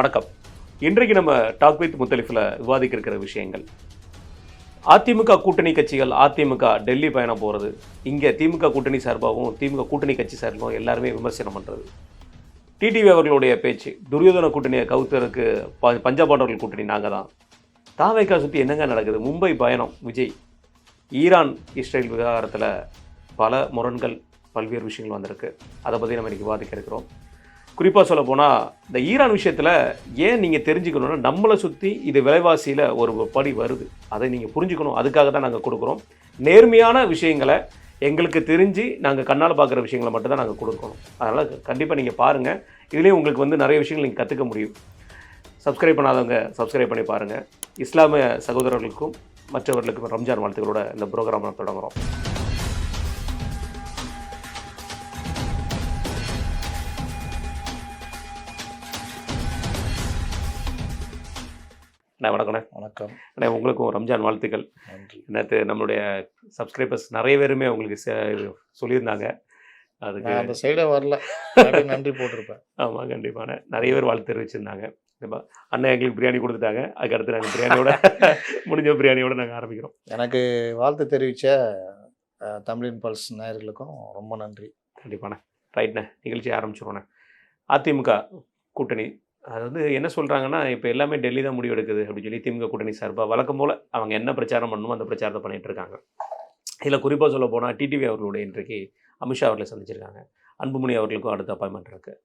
வணக்கம். இன்றைக்கு நம்ம டாக் வித் முத்தலிஃபில் விவாதிக்க இருக்கிற விஷயங்கள், அதிமுக கூட்டணி கட்சிகள் அதிமுக டெல்லி பயணம் போகிறது, இங்கே திமுக கூட்டணி சார்பாகவும் திமுக கூட்டணி கட்சி சார்பாகவும் எல்லாருமே விமர்சனம் பண்ணுறது, டிடிவி அவர்களுடைய பேச்சு துரியோதன கூட்டணியை கவுத்தருக்கு பஞ்சபாண்டவர்கள் கூட்டணி நாங்கள் தான், தாவேக்கா சுற்றி என்னங்க நடக்குது, மும்பை பயணம் விஜய், ஈரான் இஸ்ரேல் விவகாரத்தில் பல முரண்கள் பல்வேறு விஷயங்கள் வந்திருக்கு. அதை பற்றி நம்ம இன்றைக்கி விவாதிக்க இருக்கிறோம். குறிப்பாக சொல்ல போனால் இந்த ஈரான் விஷயத்தில் ஏன் நீங்கள் தெரிஞ்சுக்கணுன்னா, நம்மளை சுற்றி இது விலைவாசியில் ஒரு படி வருது, அதை நீங்கள் புரிஞ்சுக்கணும். அதுக்காக தான் நாங்கள் கொடுக்குறோம். நேர்மையான விஷயங்களை எங்களுக்கு தெரிஞ்சு நாங்கள் கண்ணால் பார்க்குற விஷயங்களை மட்டும் தான் நாங்கள் கொடுக்கணும். அதனால் கண்டிப்பாக நீங்கள் பாருங்கள். இதுலேயும் உங்களுக்கு நிறைய விஷயங்கள் நீங்கள் கற்றுக்க முடியும். சப்ஸ்கிரைப் பண்ணாதவங்க சப்ஸ்கிரைப் பண்ணி பாருங்கள். இஸ்லாமிய சகோதரர்களுக்கும் மற்றவர்களுக்கும் ரம்ஜான் வாழ்த்துக்களோட இந்த ப்ரோக்ராம் தொடங்குகிறோம். வணக்கண்ணே. வணக்கம் அண்ணே, உங்களுக்கும் ரம்ஜான் வாழ்த்துக்கள். நேற்று நம்மளுடைய சப்ஸ்கிரைபர்ஸ் நிறைய பேருமே உங்களுக்கு சொல்லியிருந்தாங்க. அதுக்கு அந்த சைடே வரல, நன்றி போட்டிருப்பேன். ஆமாம், கண்டிப்பான நிறைய பேர் வாழ்த்து தெரிவிச்சிருந்தாங்க. அண்ணன் எங்களுக்கு பிரியாணி கொடுத்துட்டாங்க. அதுக்கு அடுத்து நாங்கள் பிரியாணியோட முடிஞ்ச பிரியாணியோட நாங்கள் ஆரம்பிக்கிறோம். எனக்கு வாழ்த்து தெரிவித்த தமிழின் பல்ஸ் நேயர்களுக்கும் ரொம்ப நன்றி. கண்டிப்பாண்ணே. ரைட்ண்ணே, நிகழ்ச்சி ஆரம்பிச்சிருவோண்ணே. அதிமுக கூட்டணி அது என்ன சொல்கிறாங்கன்னா, இப்போ எல்லாமே டெல்லி தான் முடிவு எடுக்குது அப்படின்னு சொல்லி திமுக கூட்டணி சார்பாக வழக்கம் போல் அவங்க என்ன பிரச்சாரம் பண்ணணுமோ அந்த பிரச்சாரத்தை பண்ணிகிட்டு இருக்காங்க. இதில் குறிப்பாக சொல்ல போனால் டிடிவி அவர்களுடைய இன்றைக்கு அமித்ஷா அவர்களை சந்திச்சிருக்காங்க. அன்புமணி அவர்களுக்கும் அடுத்த அப்பாயின்மெண்ட் இருக்குது.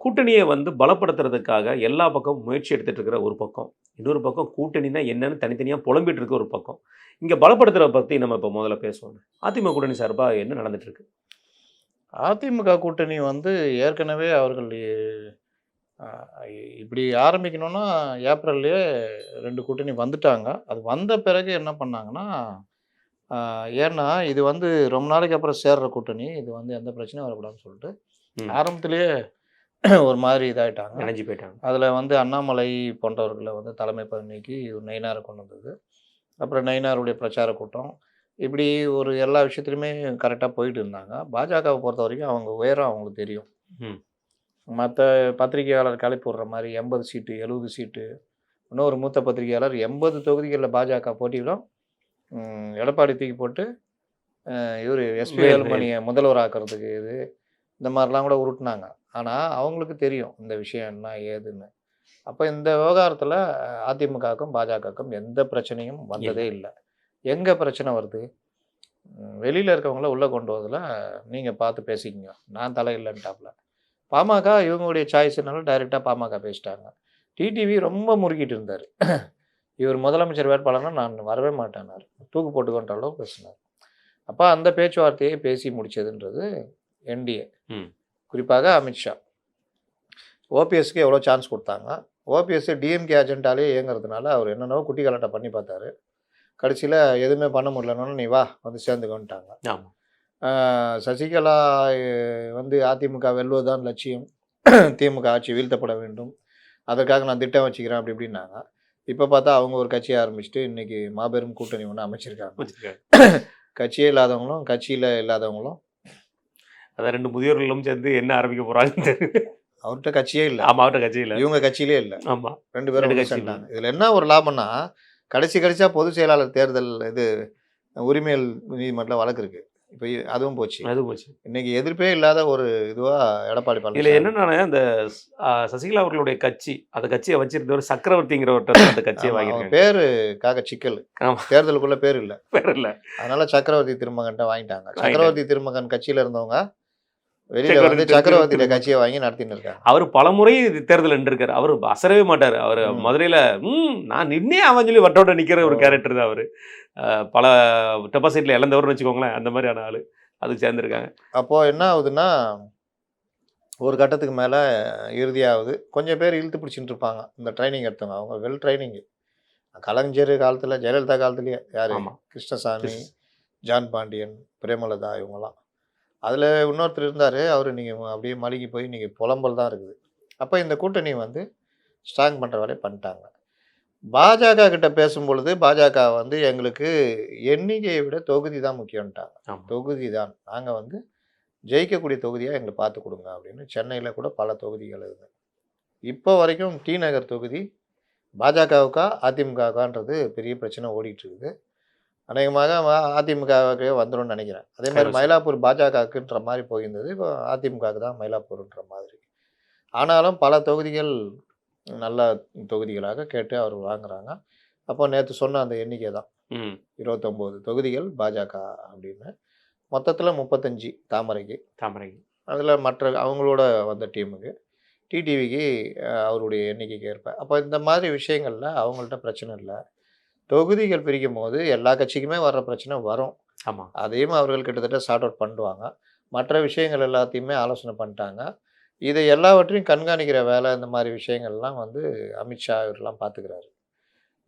கூட்டணியை பலப்படுத்துறதுக்காக எல்லா பக்கமும் முயற்சி எடுத்துகிட்டு இருக்கிற ஒரு பக்கம், இன்னொரு பக்கம் கூட்டணினா என்னன்னு தனித்தனியாக புலம்பிகிட்டு இருக்க ஒரு பக்கம். இங்கே பலப்படுத்துறதை பற்றி நம்ம இப்போ முதல்ல பேசுவோம். அதிமுக கூட்டணி சார்பாக என்ன நடந்துகிட்ருக்கு? அதிமுக கூட்டணி ஏற்கனவே அவர்கள் இப்படி ஆரம்பிக்கணும்னா ஏப்ரல்லையே 2 கூட்டணி வந்துட்டாங்க. அது வந்த பிறகு என்ன பண்ணாங்கன்னா, ஏன்னா இது ரொம்ப நாளைக்கு அப்புறம் சேர்ற கூட்டணி, இது எந்த பிரச்சனையும் வரக்கூடாதுன்னு சொல்லிட்டு ஆரம்பத்திலேயே ஒரு மாதிரி இதாகிட்டாங்க, நினைஞ்சு போயிட்டாங்க. அதில் அண்ணாமலை போன்றவர்களை தலைமை பதவிக்கு நயினாரை கொண்டு வந்தது. அப்புறம் நயினாருடைய பிரச்சார கூட்டம், இப்படி ஒரு எல்லா விஷயத்துலையுமே கரெக்டாக போயிட்டு இருந்தாங்க. பாஜகவை பொறுத்த வரைக்கும் அவங்க உயரம் அவங்களுக்கு தெரியும். மற்ற பத்திரிகையாளர் கலைப்பு விடுற மாதிரி 80 சீட்டு 70 சீட்டு, இன்னொரு மூத்த பத்திரிகையாளர் 80 தொகுதிகளில் பாஜக போட்டியிடும், எடப்பாடி தூக்கி போட்டு இவர் எஸ்பி வேலுமணியை முதல்வர் ஆக்கிறதுக்கு இந்த மாதிரிலாம் கூட உருட்டினாங்க. ஆனால் அவங்களுக்கு தெரியும் இந்த விஷயம் என்ன ஏதுன்னு. அப்போ இந்த விவகாரத்தில் அதிமுகவுக்கும் பாஜகவுக்கும் எந்த பிரச்சனையும் வந்ததே இல்லை. எங்கே பிரச்சனை வருது? வெளியில் இருக்கவங்கள உள்ளே கொண்டு வரதில் நீங்கள் பார்த்து பேசிக்கங்க, நான் தலையில்லைன்ட்டாப்புல. பாமக இவங்களுடைய சாய்ஸ்னால டைரெக்டாக பாமக பேசிட்டாங்க. டிடிவி ரொம்ப முறுக்கிட்டு இருந்தார். இவர் முதலமைச்சர் வேட்பாளர்னா நான் வரவே மாட்டேன்னார், தூக்கு போட்டுக்கொண்ட அளவு பேசினார். அப்போ அந்த பேச்சுவார்த்தையை பேசி முடித்ததுன்றது என்டிஏ, குறிப்பாக அமித்ஷா. ஓபிஎஸ்க்கு எவ்வளோ சான்ஸ் கொடுத்தாங்க. ஓபிஎஸ் டிஎம்கே அஜெண்டாலே இயங்குறதுனால அவர் என்னென்னவோ குட்டி கலாட்டம் பண்ணி பார்த்தாரு. கடைசியில் எதுவுமே பண்ண முடியலன்னு நீ வா சேர்ந்துக்கொண்டுட்டாங்க. ஆமாம். சசிகலா அதிமுக வெல்வதுதான் லட்சியம், திமுக ஆட்சி வீழ்த்தப்பட வேண்டும், அதற்காக நான் திட்டம் வச்சுக்கிறேன் அப்படி இப்படின்னாங்க. இப்போ பார்த்தா அவங்க ஒரு கட்சியை ஆரம்பிச்சுட்டு இன்றைக்கி மாபெரும் கூட்டணி ஒன்று அமைச்சிருக்காங்க. கட்சியே இல்லாதவங்களும் கட்சியில் இல்லாதவங்களும், அதான் 2 முதியோர்களும் சேர்ந்து என்ன ஆரம்பிக்க போகிறாங்க. அவர்கிட்ட கட்சியே இல்லை. ஆமாம், அவர்கிட்ட கட்சி இல்லை, இவங்க கட்சியிலே இல்லை. ஆமாம், 2 பேரும் கட்சிட்டாங்க. இதில் என்ன ஒரு லாபம்னா, கடைசியாக பொதுச் செயலாளர் தேர்தல் உரிமையல் நீதிமன்றத்தில் வழக்கு இருக்குது. இப்போ அதுவும் போச்சு. இன்னைக்கு எதிர்ப்பே இல்லாத ஒரு இதுவாக எடப்பாடி பழனிசாமி. இல்லை என்னன்னா, அந்த சசிகலா அவர்களுடைய கட்சி, அந்த கட்சியை வச்சிருந்தவர் சக்கரவர்த்திங்கிறவர்கிட்ட அந்த கட்சியை வாங்கிட்டாங்க. பேருக்காக சிக்கல், தேர்தலுக்குள்ள பேர் இல்லை, அதனால சக்கரவர்த்தி திருமகன்ட்ட வாங்கிட்டாங்க. சக்கரவர்த்தி திருமகன் கட்சியில இருந்தவங்க வெளியில சக்கரவர்த்தியோட கட்சியை வாங்கி நடத்தின்னு இருக்காங்க. அவர் பலமுறை தேர்தல் நின்றுருக்காரு. அவர் அசரவே மாட்டார். அவர் மதுரையில நான் நின்னே அவன் சொல்லி வட்டோட நிற்கிற ஒரு கேரக்டர் தான் அவர். பல டெபாசிட்ல இழந்தவர்னு வச்சுக்கோங்களேன், அந்த மாதிரியான ஆளு அதுக்கு சேர்ந்துருக்காங்க. அப்போ என்ன ஆகுதுன்னா, ஒரு கட்டத்துக்கு மேலே இறுதியாகுது. கொஞ்சம் பேர் இழுத்து பிடிச்சிட்டு இருப்பாங்க இந்த ட்ரைனிங் எடுத்தவங்க. அவங்க வெல் ட்ரைனிங்கு. கலைஞர் காலத்தில், ஜெயலலிதா காலத்துலேயே யார், கிருஷ்ணசாமி, ஜான் பாண்டியன், பிரேமலதா, இவங்கெல்லாம். அதில் இன்னொருத்தர் இருந்தார், அவர் நீங்கள் அப்படியே மழுகி போய் இன்றைக்கி புலம்பல் தான் இருக்குது. அப்போ இந்த கூட்டணி ஸ்ட்ராங் பண்ணுற வேலையை பண்ணிட்டாங்க. பாஜக கிட்ட பேசும்பொழுது பாஜக எங்களுக்கு எண்ணிக்கையை விட தொகுதி தான் முக்கியம்ட்டாங்க. தொகுதி தான், நாங்கள் ஜெயிக்கக்கூடிய தொகுதியாக எங்களை பார்த்து கொடுங்க அப்படின்னு சென்னையில் கூட பல தொகுதிகள் இருக்குது. இப்போ வரைக்கும் டி நகர் தொகுதி பாஜகவுக்கா அதிமுகவுக்கான்றது பெரிய பிரச்சனை ஓடிட்டு இருக்குது. அநேகமாக அதிமுகவுக்கே வந்துரும்னு நினைக்கிறேன். அதே மாதிரி சரி. மயிலாப்பூர் பாஜகவுக்குன்ற மாதிரி போயிருந்தது. இப்போ அதிமுகவுக்கு தான் மயிலாப்பூர்ன்ற மாதிரி. ஆனாலும் பல தொகுதிகள் நல்ல தொகுதிகளாக கேட்டு அவர் வாங்குறாங்க. அப்போ நேற்று சொன்ன அந்த எண்ணிக்கை தான் ம் 29 தொகுதிகள் பாஜக அப்படின்னு. மொத்தத்தில் 35 தாமரைக்கு. தாமரை. அதில் மற்ற அவங்களோட வந்த டீமுக்கு டிடிவிக்கு அவருடைய எண்ணிக்கைக்கு ஏற்ப. அப்போ இந்த மாதிரி விஷயங்களில் அவங்கள்ட்ட பிரச்சனை இல்லை. தொகுதிகள் பிரிக்கும் போது எல்லா கட்சிக்குமே வர்ற பிரச்சனை வரும். ஆமாம். அதையும் அவர்கள் கிட்டத்தட்ட சார்ட் அவுட் பண்ணுவாங்க. மற்ற விஷயங்கள் எல்லாத்தையுமே ஆலோசனை பண்ணிட்டாங்க. இதை எல்லாவற்றையும் கண்காணிக்கிற வேலை இந்த மாதிரி விஷயங்கள்லாம் வந்து அமித்ஷா இவரெல்லாம் பார்த்துக்கிறாரு.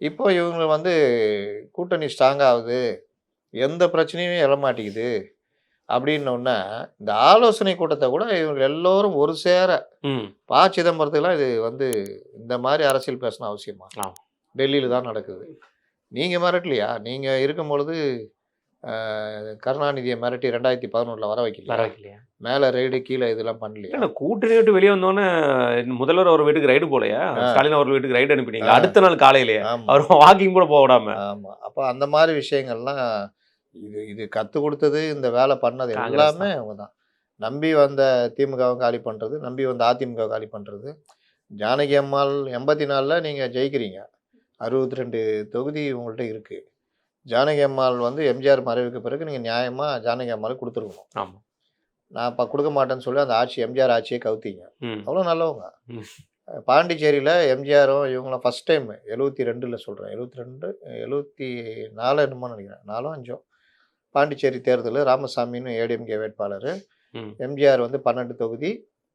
இப்போ இவங்க வந்து கூட்டணி ஸ்ட்ராங் ஆகுது, எந்த பிரச்சனையும் எழமாட்டேங்குது அப்படின்னோடனே இந்த ஆலோசனை கூட்டத்தை கூட இவங்க எல்லோரும் ஒரு சேர ம் சிதம்பரத்துக்குலாம் இது வந்து இந்த மாதிரி அரசியல் பேசணும் அவசியமா? ஆமாம். டெல்லியில் தான் நடக்குது. நீங்கள் மிரட்டலையா? நீங்கள் இருக்கும் பொழுது கருணாநிதியை மிரட்டி 2011 வர வைக்கலையா? வைக்கலையா? மேலே ரைடு கீழே இதெல்லாம் பண்ணலையா? இல்ல கூட்டணி விட்டு வெளியே வந்தோன்னே முதல்வர் அவர் வீட்டுக்கு ரைடு போலையா? ஸ்டாலின் அவர் வீட்டுக்கு ரைடு அனுப்பினீங்க அடுத்த நாள் காலையிலேயே. ஆமாம் அவர் வாக்கிங் கூட போக விடாம. ஆமாம். அப்போ அந்த மாதிரி விஷயங்கள்லாம் இது கற்றுக் கொடுத்தது, இந்த வேலை பண்ணது காங்கிரஸ் எல்லாமே அவங்க தான். நம்பி வந்த திமுகவை காலி பண்ணுறது, நம்பி வந்த அதிமுக காலி பண்ணுறது. ஜானகி அம்மாள் 84ல் நீங்கள் ஜெயிக்கிறீங்க. 62 தொகுதி உங்கள்கிட்ட இருக்குது. ஜானகி அம்மாள் வந்து எம்ஜிஆர் மறைவுக்கு பிறகு நீங்கள் நியாயமாக ஜானகி அம்மாளுக்கு கொடுத்துருக்கணும். ஆமாம். நான் இப்போ கொடுக்க மாட்டேன்னு சொல்லி அந்த ஆட்சி எம்ஜிஆர் ஆட்சியை கவுத்தீங்க. ம் அவ்வளோ நல்லவங்க. ம். பாண்டிச்சேரியில் எம்ஜிஆரும் இவங்களும் ஃபஸ்ட் டைம் 72ல் சொல்கிறேன், 72 74 என்னமோ நினைக்கிறேன், 4 5 பாண்டிச்சேரி தேர்தலில் ராமசாமின்னு ஏடிஎம்கே வேட்பாளர். ம் எம்ஜிஆர் வந்து 12 தொகுதி,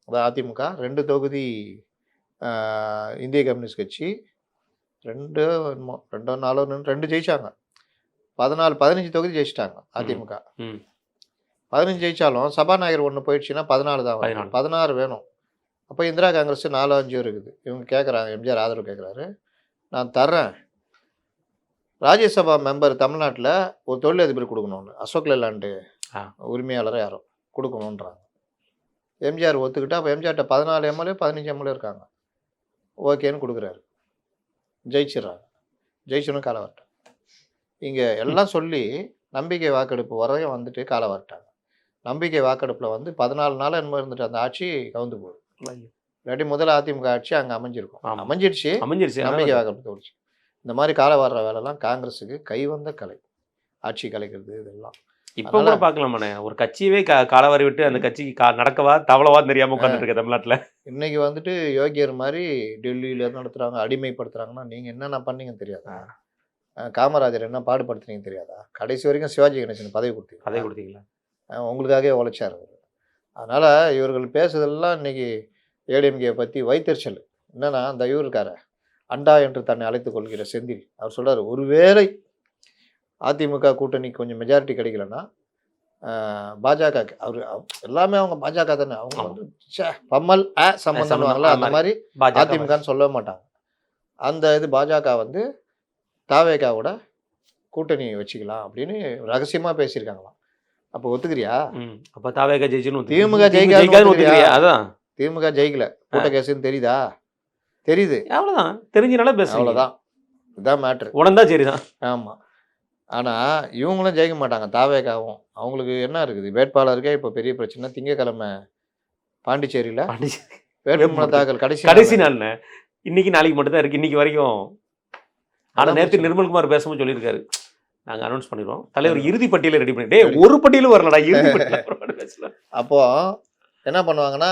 அதாவது அதிமுக 2 தொகுதி, இந்திய கம்யூனிஸ்ட் கட்சி 2 என்னமோ 2 4 2 ஜெயிச்சாங்க. 15 தொகுதி ஜெயிச்சிட்டாங்க அதிமுக. ம் 15 ஜெயிச்சாலும் சபாநாயகர் ஒன்று போயிடுச்சுன்னா 14 தான் வரும். 16 வேணும். அப்போ இந்திரா காங்கிரஸ் 4 5 இருக்குது. இவங்க கேட்குறாங்க, எம்ஜிஆர் ஆதரவு கேட்குறாரு. நான் தர்றேன், ராஜ்யசபா மெம்பர் தமிழ்நாட்டில் ஒரு தொழிலதிபர் கொடுக்கணும்னு, அசோக் லேலாண்டு உரிமையாளரை யாரோ கொடுக்கணுன்றாங்க. எம்ஜிஆர் ஒத்துக்கிட்டு அப்போ எம்ஜிஆர்கிட்ட 14 எம்எல்ஏ 15 எம்எல்ஏ இருக்காங்க. ஓகேன்னு கொடுக்குறாரு, ஜெயிச்சிடுறாங்க. ஜெயிச்சனும் காலை வரட்டாங்க. இங்கே எல்லாம் சொல்லி நம்பிக்கை வாக்கெடுப்பு வரையும் வந்துட்டு காலை வரட்டாங்க. நம்பிக்கை வாக்கெடுப்பில் வந்து 14 நாள் என்னமோ இருந்துட்டு அந்த ஆட்சி கவுந்து போகுது. இல்லாட்டி முதல் அதிமுக ஆட்சி அங்கே அமைஞ்சிருக்கும். அமைஞ்சிடுச்சு. நம்பிக்கை வாக்கெடுப்பு தோடிச்சு. இந்த மாதிரி காலை வர்ற வேலைலாம் காங்கிரஸுக்கு கைவந்த கலை. ஆட்சி கலைக்கிறது இதெல்லாம் இப்போ கூட பார்க்கலாமாண்ணே, ஒரு கட்சியவே காலவாரி விட்டு அந்த கட்சிக்கு நடக்கவா தவளவா தெரியாம உட்காந்துட்டு இருக்க தமிழ்நாட்டில். இன்னைக்கு வந்துட்டு யோகியர் மாதிரி டெல்லியில நடத்துறாங்க, அடிமைப்படுத்துறாங்கன்னா நீங்கள் என்னென்ன பண்ணீங்கன்னு தெரியாதா? காமராஜர் என்ன பாடுபடுத்துனீங்கன்னு தெரியாதா? கடைசி வரைக்கும் சிவாஜி கணேசன் பதவி கொடுத்தீங்களா? உங்களுக்காகவே உழைச்சார் அவர். அதனால் இவர்கள் பேசுறதெல்லாம் இன்னைக்கு ஏடிஎம்கே பற்றி வைத்தறிச்சல். என்னன்னா அந்த இவர் இருக்கார அண்டா என்று தன்னை அழைத்துக் கொள்கிற செந்தில், அவர் சொல்கிறார், ஒருவேளை அதிமுக கூட்டணி கொஞ்சம் மெஜாரிட்டி கிடைக்கலன்னா பாஜக, அவர் எல்லாமே அவங்க பாஜக தானே, அவங்க வந்து பம்மல் சம்பந்தம் அந்த மாதிரி அதிமுகன்னு சொல்லவே மாட்டாங்க. அந்த இது பாஜக வந்து தாவேகாவோட கூட்டணி வச்சுக்கலாம் அப்படின்னு ரகசியமாக பேசியிருக்காங்களாம். அப்போ ஒத்துக்கிறியா? அப்போ தாவேகா ஜெயிச்சுன்னு திமுக ஜெயிக்காது. அதான் திமுக ஜெயிக்கல, கூட்ட கேசுன்னு தெரியுதா? தெரியுது, அவ்வளோதான். தெரிஞ்சனால பேச, அவ்வளோதான். இதுதான் மேட்ரு. உடனே சரிதான். ஆமாம். ஆனால் இவங்களும் ஜெயிக்க மாட்டாங்க, தாவேகாவும். அவங்களுக்கு என்ன இருக்குது, வேட்பாளருக்கே இப்போ பெரிய பிரச்சனை. திங்கக்கிழமை பாண்டிச்சேரியில் வேட்புமனு தாக்கல் கடைசி நாள். இன்னைக்கு நாளைக்கு மட்டும் தான் இருக்குது, இன்னைக்கு வரைக்கும். ஆனால் நேற்று நிர்மல்குமார் பேசும்போது சொல்லியிருக்காரு, நாங்கள் அனௌன்ஸ் பண்ணிடுவோம், தலைவர் இறுதி பட்டியலை ரெடி பண்ணி. ஒரு பட்டியலும் வரலடா, இறுதி பட்டியல். அப்போ என்ன பண்ணுவாங்கன்னா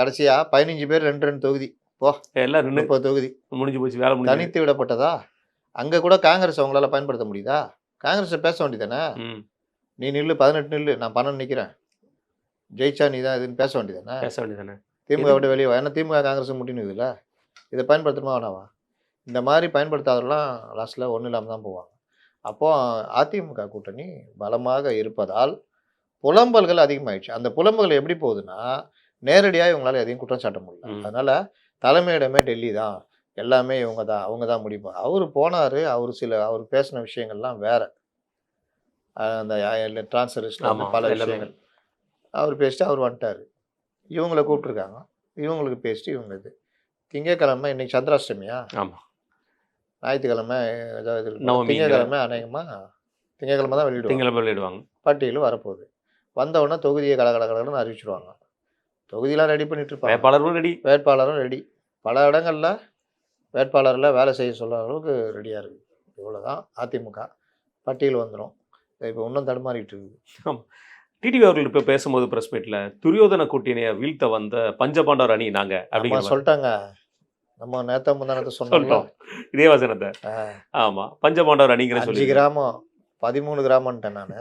கடைசியாக 15 பேர் 2 தொகுதி போ, எல்லாம் 30 தொகுதி முடிஞ்சு போச்சு, வேலை முடிஞ்சு. தனித்து விடப்பட்டதா? அங்கே கூட காங்கிரஸ் அவங்களால பயன்படுத்த முடியுதா? காங்கிரஸை பேச வேண்டியதானே, நீ நில்லு 18 நில்லு, நான் 12 நிற்கிறேன், ஜெயிச்சா நீ தான் இதுன்னு பேச வேண்டியதானே. திமுக விட்டு வெளியே வா. ஏன்னா திமுக காங்கிரஸ் முட்டின்னு இதில் இதை பயன்படுத்தணுமா வேணாவா? இந்த மாதிரி பயன்படுத்தாதெல்லாம் லாஸ்ட்டில் ஒன்றும் இல்லாமல் தான் போவாங்க. அப்போது அதிமுக கூட்டணி பலமாக இருப்பதால் புலம்பல்கள் அதிகமாகிடுச்சு. அந்த புலம்பல்கள் எப்படி போகுதுன்னா, நேரடியாக இவங்களால எதையும் குற்றம் சாட்ட முடியல. அதனால் தலைமையிடமே டெல்லி தான், எல்லாமே இவங்க தான், அவங்க தான் முடிப்பாங்க. அவர் போனார், அவர் பேசின விஷயங்கள்லாம் வேறு. அந்த டிரான்ஸ்ஃபரிஸ்ட் பல விஷயங்கள் அவர் பேசிட்டு அவர் வந்துட்டார். இவங்களை கூப்பிட்ருக்காங்க, இவங்களுக்கு பேசிட்டு இவங்க இது திங்கக்கிழமை இன்னைக்கு சந்திராஷ்டமியா, ஆமா. ஞாயிற்றுக்கிழமை ஏதாவது இருக்கு. நவமிங்கிற திங்கக்கிழமை அநேகமாக திங்கக்கிழமை தான் வெளியிடுவாங்க. திங்கள வெளியிடுவாங்க. பட்டியல் வரப்போகுது. வந்த உடனே தொகுதியை கலகலன்னு அறிவிச்சிடுவாங்க. தொகுதியெலாம் ரெடி பண்ணிட்டு இருப்பாங்க. வேட்பாளரும் ரெடி. வேட்பாளரும் ரெடி. பல இடங்களில் வேட்பாளரில் வேலை செய்ய சொல்ல அளவுக்கு ரெடியாக இருக்குது. இவ்வளோதான் அதிமுக. பட்டியல் வந்துடும். இப்போ இன்னும் தடுமாறிட்டு இருக்குது. ஆமா. டிடிவி அவர்கள் இப்போ பேசும்போது பிரஸ் மீட்ல துரியோதன கூட்டணியை வீழ்த்த வந்த பஞ்சபாண்டவர் அணி நாங்க நம்ம அப்படிங்கிற சொல்லிட்டாங்க. நம்ம நேற்று முந்தானத்தை சொன்னோம். சொல்லிட்டோம் இதே வசனத்தை. ஆமா, பஞ்சபாண்டவர் அணிங்கிற 5 சொல்லி கிராமம் 13 கிராமன்ட்டேன் நான்.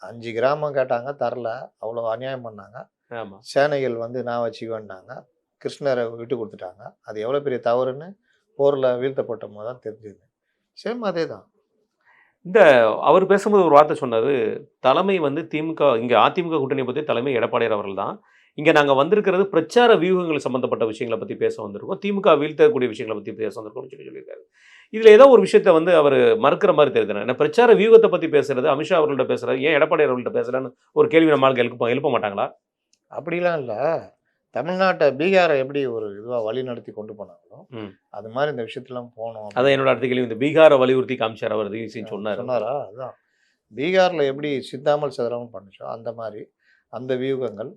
5 கிராமம் கேட்டாங்க, தரல. அவ்வளோ அநியாயம் பண்ணாங்க. ஆமா. சேனைகள் வந்து நான் வச்சுக்குவேன்னாங்க. கிருஷ்ணரை விட்டு கொடுத்துட்டாங்க. அது எவ்வளோ பெரிய தவறுன்னு போரில் வீழ்த்தப்பட்ட போது தான் தெரிஞ்சுது. சேம் அதே தான். இந்த அவர் பேசும்போது ஒரு வார்த்தை சொன்னாரு, தலைமை வந்து திமுக இங்க அதிமுக கூட்டணியை பற்றி தலைமை எடப்பாடியார் அவர்கள் தான். இங்க நாங்க வந்திருக்கிறது பிரச்சார வியூகங்கள் சம்பந்தப்பட்ட விஷயங்களை பத்தி பேச வந்திருக்கோம், திமுக வீழ்த்தக்கூடிய விஷயங்களை பத்தி பேச வந்திருக்கோம்னு சொல்லியிருக்காரு. இதுல ஏதோ ஒரு விஷயத்த வந்து அவர் மறுக்கிற மாதிரி தெரியுது. என்ன பிரச்சார வியூகத்தை பத்தி பேசுறது, அமித்ஷா அவர்கள்ட்ட பேசுறது, ஏன் எடப்பாடியார் அவர்கள்ட்ட பேசலன்னு ஒரு கேள்வி நம்மளுக்கு எழுப்ப மாட்டாங்களா? அப்படிலாம் இல்லை. தமிழ்நாட்டை பீகாரை எப்படி ஒரு இதுவாக வழி நடத்தி கொண்டு போனாங்களோ அது மாதிரி இந்த விஷயத்துலாம் போனோம். அதான் என்னோட அடுத்த கேள்வி. இந்த பீகாரை வலியுறுத்தி காமிச்சார் அவர் சொன்னாரா? அதுதான் பீகாரில் எப்படி சிந்தாமல் சிதறாமல் பண்ணுச்சோ அந்த மாதிரி அந்த வியூகங்கள்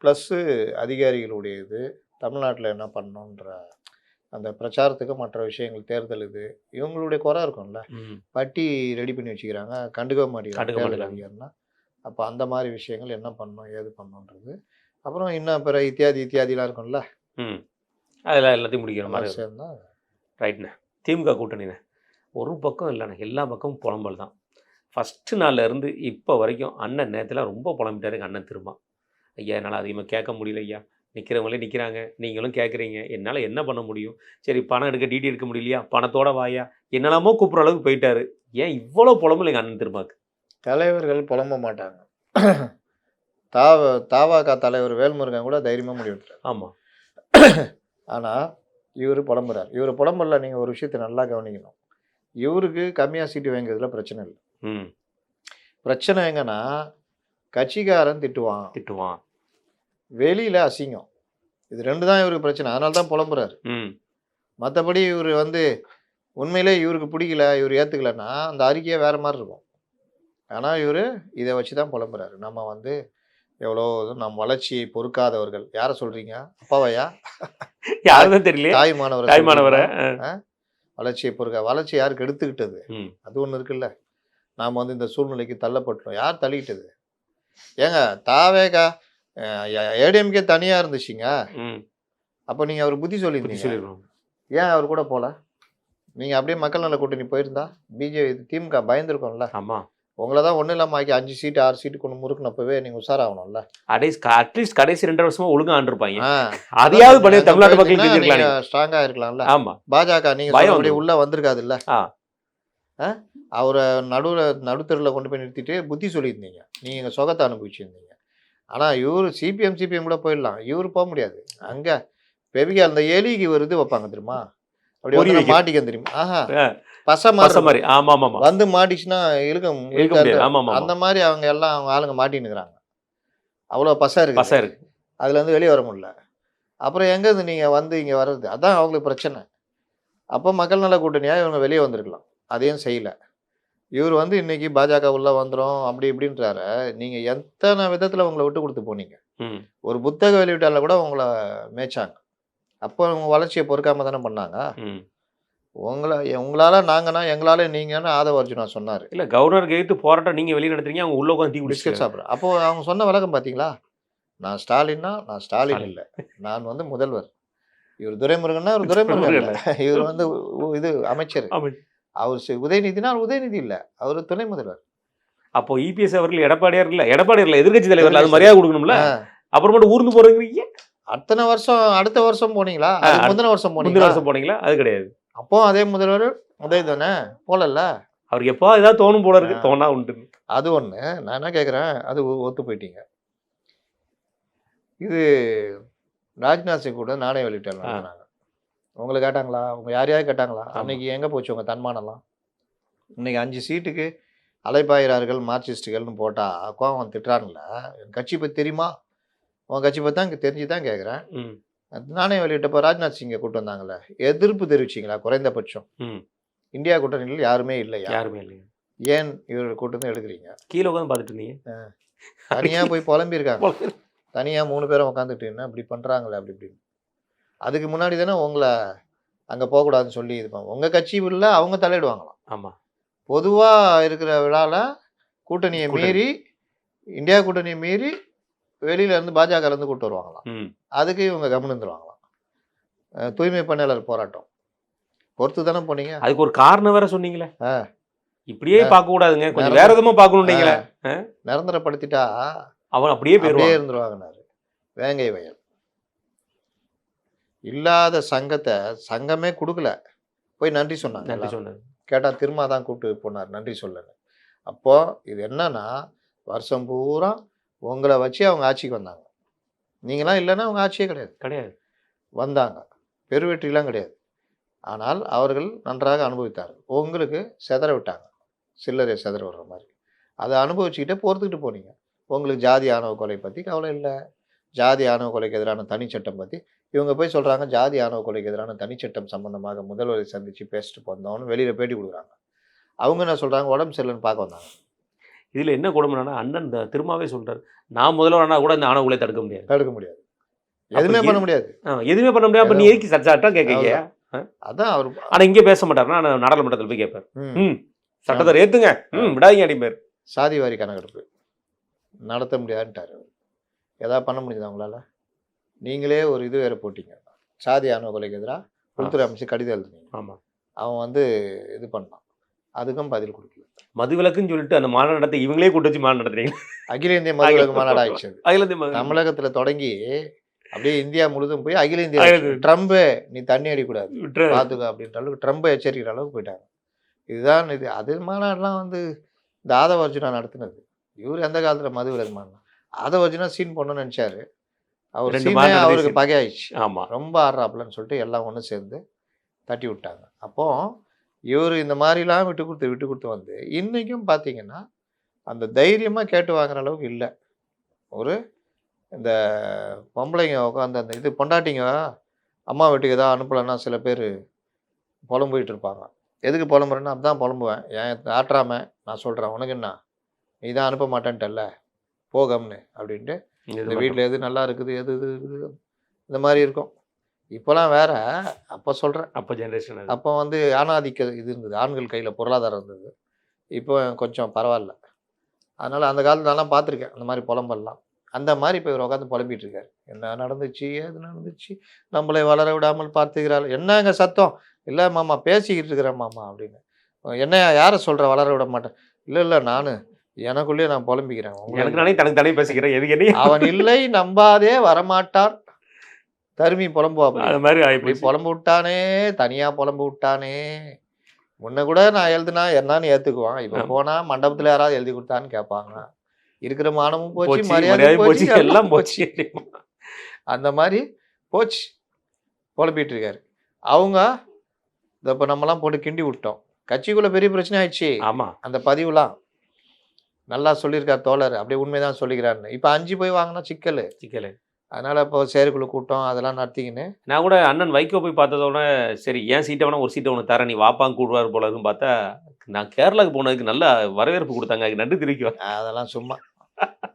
ப்ளஸ்ஸு அதிகாரிகளுடைய இது தமிழ்நாட்டில் என்ன பண்ணணுன்ற அந்த பிரச்சாரத்துக்கு மற்ற விஷயங்கள், தேர்தல் இது இவங்களுடைய குறை இருக்கும்ல. பட்டி ரெடி பண்ணி வச்சுக்கிறாங்க, கண்டுக்க மாட்டேங்கிறாங்க அதிகாரினா. அப்போ அந்த மாதிரி விஷயங்கள் என்ன பண்ணணும் ஏது பண்ணணுன்றது, அப்புறம் இன்னும் பிற இத்தியாதிலாம் இருக்கும்ல, அதெல்லாம் எல்லாத்தையும் முடிக்கிற மாதிரி சேர்ந்தா ரைட்ண்ணே. திமுக கூட்டணிண்ணே ஒரு பக்கம் இல்லைண்ணே, எல்லா பக்கமும் புலம்பல் தான். ஃபஸ்ட்டு நாளில் இருந்து இப்போ வரைக்கும் அண்ணன் நேரத்தில் ரொம்ப புலம்பிட்டாரு. அண்ணன் திரும்ப, ஐயா என்னால் அதிகமாக கேட்க முடியல ஐயா, நிற்கிறவங்களே நிற்கிறாங்க, நீங்களும் கேட்குறீங்க, என்னால் என்ன பண்ண முடியும், சரி பணம் எடுக்க டிடி எடுக்க முடியலையா, பணத்தோட வாயா, என்னெல்லாமோ கூப்பிட்ற அளவுக்கு போயிட்டாரு. ஏன் இவ்வளோ புலம்பல் எங்கள் அண்ணன் திருமாக்கு? தலைவர்கள் புலம்ப மாட்டாங்க. தாவாக்கா தலைவர் வேல்முருகன் கூட தைரியமாக முடிவெடுத்தார். ஆமாம். ஆனால் இவர் புலம்புறார். இவர் புலம்புல நீங்கள் ஒரு விஷயத்தை நல்லா கவனிக்கணும். இவருக்கு கம்மியாக சீட்டு வாங்கிறதுல பிரச்சனை இல்லை. பிரச்சனை எங்கன்னா கட்சிக்காரன் திட்டுவான், வெளியில் அசிங்கம். இது ரெண்டு தான் இவருக்கு பிரச்சனை. அதனால தான் புலம்புறாரு. மற்றபடி இவர் வந்து உண்மையிலே இவருக்கு பிடிக்கல, இவர் ஏற்றுக்கலைன்னா அந்த அறிக்கையே வேறு மாதிரி இருக்கும். ஆனால் இவர் இதை வச்சு தான் புலம்புறாரு. நம்ம வந்து எவ்வளோ நம் வளர்ச்சியை பொறுக்காதவர்கள். யாரை சொல்கிறீங்க? அப்பாவையா? யாருதான் தெரியல. தாய்மானவரை வளர்ச்சியை வளர்ச்சி யாருக்கு எடுத்துக்கிட்டது? அது ஒன்று இருக்குல்ல. நாம் வந்து இந்த சூழ்நிலைக்கு தள்ளப்பட்டோம். யார் தள்ளிக்கிட்டது? ஏங்க தாவேகா ஏடிஎம்கே தனியாக இருந்துச்சுங்க. அப்போ நீங்கள் அவர் புத்தி சொல்லியிருந்தீங்க. ஏன் அவர் கூட போகல? நீங்கள் அப்படியே மக்கள் நல கூட்டணி போயிருந்தா திமுக பயந்துருக்கோம்ல. ஆமாம். உங்களை தான் ஒன்றும் இல்லாமல் ஆக்கி 5 சீட்டு 6 சீட்டு கொண்டு முறுக்குனப்பவே நீங்கள் உஷாராகணும்ல. அட்லீஸ்ட் கடைசி 2 வருஷமா ஒழுங்கா ஆண்டிருப்பாங்க. அதையாவது பண்ணி தமிழ்நாட்டு மக்களுக்கு ஸ்ட்ராங்காக இருக்கலாம்ல. ஆமாம். பாஜக நீங்கள் அப்படி உள்ளே வந்திருக்காது இல்லை. அவரை நடுத்தரில் கொண்டு போய் நிறுத்திட்டு புத்தி சொல்லியிருந்தீங்க. நீங்கள் சுகத்தை அனுபவிச்சிருந்தீங்க. ஆனால் இவர் சிபிஎம் கூட போயிடலாம். இவர் போக முடியாது. அங்கே பெரிய அந்த எலிக்கு ஒரு இது வைப்பாங்க தெரியுமா, அப்படி மாட்டிக்க தெரியுமா? பசை மாதிரி வந்து மாட்டிச்சுன்னா இழுக்க. அந்த மாதிரி அவங்க எல்லாம் அவங்க ஆளுங்க மாட்டின்னுக்குறாங்க. அவ்வளோ பசை இருக்கு. அதுலேருந்து வெளியே வர முடியல. அப்புறம் எங்கேருந்து நீங்கள் வந்து இங்கே வர்றது? அதான் அவங்களுக்கு பிரச்சனை. அப்போ மக்கள் நல கூட்டணியாக இவங்க வெளியே வந்திருக்கலாம். அதையும் செய்யலை. இவர் வந்து இன்னைக்கு பாஜக உள்ளே வந்துடும் அப்படி இப்படின்றாரு. நீங்கள் எத்தனை விதத்தில் உங்களை விட்டு கொடுத்து போனீங்க. ஒரு புத்தக வெளியிட்டால கூட உங்களை மேய்ச்சாங்க. அப்போ உங்க வளர்ச்சியை பொறுக்காம தானே பண்ணாங்க. உங்களால நாங்கன்னா எங்களால நீங்கன்னு ஆதவ அர்ஜுனா சொன்னார். இல்லை கவர்னர் கேட்டு போராட்டம் நீங்கள் வெளியே நடத்துறீங்க, அவங்க உள்ள உட்காந்து பிஸ்கட் சாப்பிட்ற. அப்போ அவங்க சொன்ன விளக்கம் பார்த்தீங்களா? நான் ஸ்டாலின்னா நான் ஸ்டாலின் இல்லை, நான் வந்து முதல்வர். இவர் துரைமுருகன்னா ஒரு துரைமுருகன் இல்லை. இவர் வந்து இது அமைச்சர். அவர் உதயநிதினா உதயநிதி இல்லை, அவர் துணை முதல்வர். அப்போ இபிஎஸ் அவர்கள் எடப்பாடியார் இல்லை, எதிர்கட்சி தலைவர், அது மரியாதை கொடுக்கணும்ல. அப்புறமேட்டு ஊர்ந்து போறீங்க. அடுத்த வருஷம் போனீங்களா? முந்தின வருஷம் போனீங்களா? அது கிடையாது. அப்போ அதே முதல்வர் உதய தானே போலல்ல. அவருக்கு எப்போ ஏதாவது தோணும் போல இருக்கு, தோணா உண்டு. அது ஒன்று. நான் என்ன கேட்குறேன், அது ஒத்து போயிட்டீங்க. இது ராஜ்நாத் சிங் கூட நாணய வெளியிட்டாங்க. உங்களை கேட்டாங்களா? உங்க யாரையாவது கேட்டாங்களா? அன்னைக்கு எங்கே போச்சு உங்கள் தன்மானம்லாம்? இன்னைக்கு 5 சீட்டுக்கு அலைப்பாயிறார்கள் மார்க்சிஸ்டுகள்னு போட்டால் கோவம் திட்டுறாங்கல்ல. என் கட்சி பற்றி தெரியுமா? உன் கட்சி பற்றி தான் தெரிஞ்சு தான் கேட்குறேன். நானே வெளியிட்டப்போ ராஜ்நாத் சிங்கை கூட்டு வந்தாங்கல்ல, எதிர்ப்பு தெரிவிச்சிங்களா குறைந்தபட்சம்? ம். இந்தியா கூட்டணியில் யாருமே இல்லையா? யாருமே இல்லைங்க. ஏன் இவர் கூட்டு வந்து எடுக்கிறீங்க? கீழ உட்காந்து பார்த்துட்டு இருந்தீங்க. தனியாக போய் புலம்பியிருக்காங்க. தனியாக 3 பேரும் உட்காந்துட்டு என்ன இப்படி பண்ணுறாங்களே அப்படி இப்படின்னு. அதுக்கு முன்னாடி தானே உங்களை அங்கே போகக்கூடாதுன்னு சொல்லி இது பண்ணுவோம். உங்கள் கட்சி உள்ள அவங்க தலையிடுவாங்களாம். ஆமா. பொதுவாக இருக்கிற விழாவில் கூட்டணியை மீறி, இந்தியா கூட்டணியை மீறி வெளியில இருந்து பாஜகலேருந்து கூட்டு வருவாங்களாம். ம். அதுக்கு இவங்க கவனம் இருந்துருவாங்களாம். தூய்மை பணியாளர் போராட்டம் பொறுத்து தானே போனீங்க. அதுக்கு ஒரு காரணம் வேற சொன்னீங்களே. ஆ. இப்படியே பார்க்க கூடாதுங்க, கொஞ்சம் வேற விதமா பார்க்கணும்னீங்களே. நிரந்தரப்படுத்திட்டா அவன் அப்படியே அப்படியே போயிடுவான். இருந்துருவாங்கன்னாரு வேங்கை வயல். இல்லாத சங்கத்தை சங்கமே கொடுக்கல, போய் நன்றி சொன்னாங்க. நன்றி எல்லாரும். சொன்னது. கேட்டால் திரும்ப தான் கூப்பிட்டு போனார் நன்றி சொல்லன்னு. அப்போ இது என்னன்னா, வருஷம் பூரா உங்களை வச்சு அவங்க ஆட்சிக்கு வந்தாங்க. நீங்களாம் இல்லைன்னா அவங்க ஆட்சியே கிடையாது. கிடையாது. வந்தாங்க, பெருவெற்றிலாம் கிடையாது. ஆனால் அவர்கள் நன்றாக அனுபவித்தார்கள். உங்களுக்கு செதற விட்டாங்க, சில்லறை செதற விடுற மாதிரி. அதை அனுபவிச்சுக்கிட்டே பொறுத்துக்கிட்டு போனீங்க. உங்களுக்கு ஜாதி ஆணவ கொலை பற்றி கவலை இல்லை. ஜாதி ஆணவ கொலைக்கு எதிரான தனிச்சட்டம் பற்றி இவங்க போய் சொல்கிறாங்க, ஜாதி ஆணவ கொலைக்கு எதிரான தனிச்சட்டம் சம்பந்தமாக முதல்வரை சந்தித்து பேசிட்டு போந்தோம்னு வெளியில் பேட்டி கொடுக்குறாங்க. அவங்க என்ன சொல்கிறாங்க, உடம்பு சரியில்லைன்னு பார்க்க வந்தாங்க. இதுல என்ன கொடுமைன்னா, அண்ணன் திரும்பவே சொல்றாரு, நான் முதல்வரானா கூட இந்த ஆணவ கொலை தடுக்க முடியாது. தடுக்க முடியாது, எதுவுமே பண்ண முடியாது. எதுவுமே பண்ண முடியாது. அப்ப நீ எதுக்கு சட்டம் கேட்கீங்க? அதான் அவர். ஆனா இங்கே பேச மாட்டாருன்னா நாடாளுமன்றத்தில் போய் கேட்பார். சட்டத்தை ஏத்துங்க, விடாதீங்க அடிப்பார். சாதி வாரி கணக்கெடுப்பு நடத்த முடியாதுன்ட்டார். எதாவது பண்ண முடியுதா உங்களால்? நீங்களே ஒரு இது வேறு போட்டிங்க, சாதி ஆணவ கொலைக்கு எதிராக உள்துறை அமைச்சர் கடிதம் எழுதுனீங்க. ஆமாம். அவன் இது பண்ணான், அதுக்கும் பதில் கொடுக்கல. மதுவிலக்குன்னு சொல்லிட்டு அந்த மாநாடு நடத்த இவங்களே கூட்டு வச்சு மாநாடு நடத்துறீங்க. அகில இந்திய மதுவிலக்கு மாநாடு ஆயிடுச்சு. அகில இந்திய தமிழகத்தில் தொடங்கி அப்படியே இந்தியா முழுதும் போய் அகில இந்தியா. ட்ரம்பு நீ தண்ணி அடிக்கூடாது பார்த்துக்க அப்படின்ற அளவுக்கு ட்ரம்பை எச்சரிக்கிற அளவுக்கு போயிட்டாங்க. இதுதான் இது. அது மாநாடுலாம் இந்த ஆதவ அர்ஜுனா நடத்துனது. இவர் எந்த காலத்தில் மதுவிலக்கு மாநாடு ஆதவ அர்ஜுனா சீன் பண்ணணும்னு நினச்சாரு. அவர் அவருக்கு பகையாயிடுச்சு. ஆமாம், ரொம்ப ஆடுறாப்புலன்னு சொல்லிட்டு எல்லாம் ஒன்று சேர்ந்து தட்டி விட்டாங்க. அப்போ இவர் இந்த மாதிரிலாம் விட்டு கொடுத்து வந்து இன்றைக்கும் பார்த்தீங்கன்னா அந்த தைரியமாக கேட்டு வாங்குற அளவுக்கு இல்லை. இந்த பொம்பளைங்க உட்காந்து அந்த இது பொண்டாட்டிங்க அம்மா வீட்டுக்கு எதாவது அனுப்பலைன்னா சில பேர் புலம்பிட்டு இருப்பாங்க. எதுக்கு புலம்புறேன்னா, அப்பதான் புலம்புவேன், ஏன் ஆட்டுறாம நான் சொல்கிறேன், உனக்கு என்ன, நீ தான் அனுப்ப மாட்டேன்ட்டல்ல போகம்னு அப்படின்ட்டு. இந்த வீட்டில் எது நல்லா இருக்குது, எது இது இருக்குது, இந்த மாதிரி இருக்கும். இப்போலாம் வேற. அப்போ சொல்கிறேன், அப்போ ஜென்ரேஷன். அப்போ ஆணாதிக்க இது இருந்தது, ஆண்கள் கையில் பொருளாதாரம் இருந்தது. இப்போ கொஞ்சம் பரவாயில்ல. அதனால் அந்த காலத்துலலாம் பார்த்துருக்கேன் அந்த மாதிரி புலம்பெல்லாம். அந்த மாதிரி இப்போ இவர் உட்காந்து புலம்பிட்டு இருக்காரு. என்ன நடந்துச்சு, ஏது நடந்துச்சு, நம்மளை வளர விடாமல் பார்த்துக்கிறாள். என்னங்க சத்தம்? இல்லை மாமா பேசிக்கிட்டு இருக்கிறேன் மாமா அப்படின்னு. என்ன யாரை சொல்கிற வளர விட மாட்டேன்? இல்லை நான் எனக்குள்ளேயே நான் புலம்பிக்கிறேன், எனக்கு தனி பேசிக்கிறேன், எதுக்கு என்ன அவன் இல்லை நம்பாதே வரமாட்டான் தருமி புலம்புவா. அது மாதிரி புலம்பு விட்டானே, தனியாக புலம்பு விட்டானே. முன்ன கூட நான் எழுதுனா என்னன்னு ஏற்றுக்குவான், இப்போ போனால் மண்டபத்தில் யாராவது எழுதி கொடுத்தான்னு கேட்பாங்க. இருக்கிற மானமும் போச்சு, மரியாதை போச்சு, எல்லாம் போச்சு. அந்த மாதிரி போச்சு, புலம்பிட்டு இருக்காரு. அவங்க இப்போ நம்மலாம் போட்டு கிண்டி விட்டோம், கட்சிக்குள்ள பெரிய பிரச்சனை ஆயிடுச்சு. ஆமாம், அந்த பதிவுலாம் நல்லா சொல்லியிருக்கார் தோழர், அப்படியே உண்மைதான் சொல்லிக்கிறாருன்னு. இப்போ 5 போய் வாங்கினா சிக்கல். அதனால இப்போ செயற்குழு கூட்டம் அதெல்லாம் நடத்திக்கின்னு. நான் கூட அண்ணன் வைகோ போய் பார்த்ததோட சரி, ஏன் சீட்டை வேணா ஒரு சீட்டை ஒன்று தரேன், நீ வாப்பாங்க கூடுவார் போலன்னு பார்த்தா, நான் கேரளாவுக்கு போனதுக்கு நல்ல வரவேற்பு கொடுத்தாங்க, அதுக்கு நன்றி தெரிவிக்குவேன். அதெல்லாம் சும்மா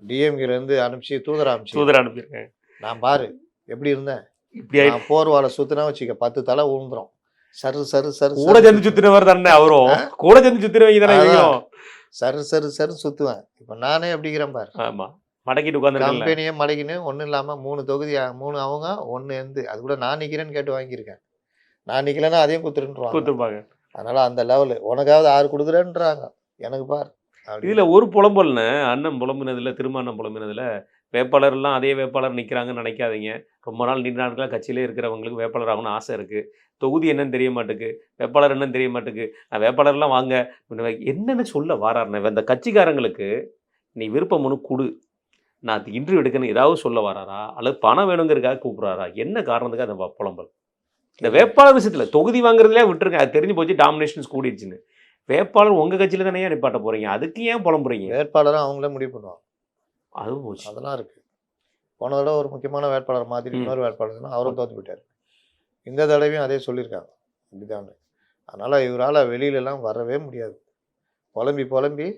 டிஎம்கேலேருந்து அனுப்பிச்சு தூதர் அனுப்பிச்சிருக்கேன். நான் பாரு எப்படி இருந்தேன், இப்படி போர்வாலை சுத்தினா வச்சுக்க 10 தலை ஊந்துரும். சரு சரு சரு கூட சேர்ந்து சுத்தினவர் தானே அவரும், கூட சேர்ந்து சுத்தினவங்க தானே சரு சரு சரு சுத்துவேன். இப்போ நானே எப்படிங்கிறேன் பாரு. ஆமா, மடக்கிட்டு உட்காந்து கம்பெனியே மடக்கின்னு ஒன்றும் இல்லாமல் 3 தொகுதி 3 அவங்க 1 அது கூட நான் நிற்கிறேன்னு கேட்டு வாங்கியிருக்கேன். நான் நிற்கலன்னா அதையும் குத்துருப்பாங்க. அதனால அந்த லெவலு உனக்காவது 6 கொடுக்குறேன்றாங்க, எனக்கு பார். இதில் ஒரு புலம்பல்னு அண்ணன் புலம்பினதில், திருமணம் புலம்பினதில் வேட்பாளர்லாம் அதே வேட்பாளர் நிற்கிறாங்கன்னு நினைக்காதீங்க. ரொம்ப நாள் நீண்ட நாட்களாக கட்சியிலே இருக்கிறவங்களுக்கு வேட்பாளர் ஆகணும்னு ஆசை இருக்குது. தொகுதி என்னன்னு தெரிய மாட்டேக்கு, வேட்பாளர் என்னன்னு தெரிய மாட்டேக்கு. வேட்பாளர்லாம் வாங்க என்னென்னு சொல்ல வாராருண்ணே. இந்த கட்சிக்காரங்களுக்கு நீ விருப்பம் ஒன்று கொடு, நான் இன்டர்வியூ எடுக்கணும் ஏதாவது சொல்ல வராரா, அல்லது பணம் வேணுங்கிறதுக்காக கூப்பிட்றாரா, என்ன காரணத்துக்கு அந்த புலம்பல்? இந்த வேட்பாளர் விஷயத்தில் தொகுதி வாங்குறதுலேயே விட்டுருங்க, அது தெரிஞ்சு போச்சு, டாமினேஷன்ஸ் கூடிடுச்சுன்னு. வேட்பாளர் உங்கள் கட்சியில் தானே நிப்பாட்ட போகிறீங்க, அதுக்கு ஏன் புலம்புறீங்க? வேட்பாளரும் அவங்களே முடிவு பண்ணுவாங்க, அதுவும் போச்சு. அதெல்லாம் இருக்குது. போன தடவை ஒரு முக்கியமான வேட்பாளர் மாற்றிட்டு இன்னொரு வேட்பாளர் அவரும் தோற்று போயிட்டார். இந்த தடவையும் அதே சொல்லியிருக்காங்க இப்படிதான். அதனால் இவரால் வெளியிலலாம் வரவே முடியாது. புலம்பி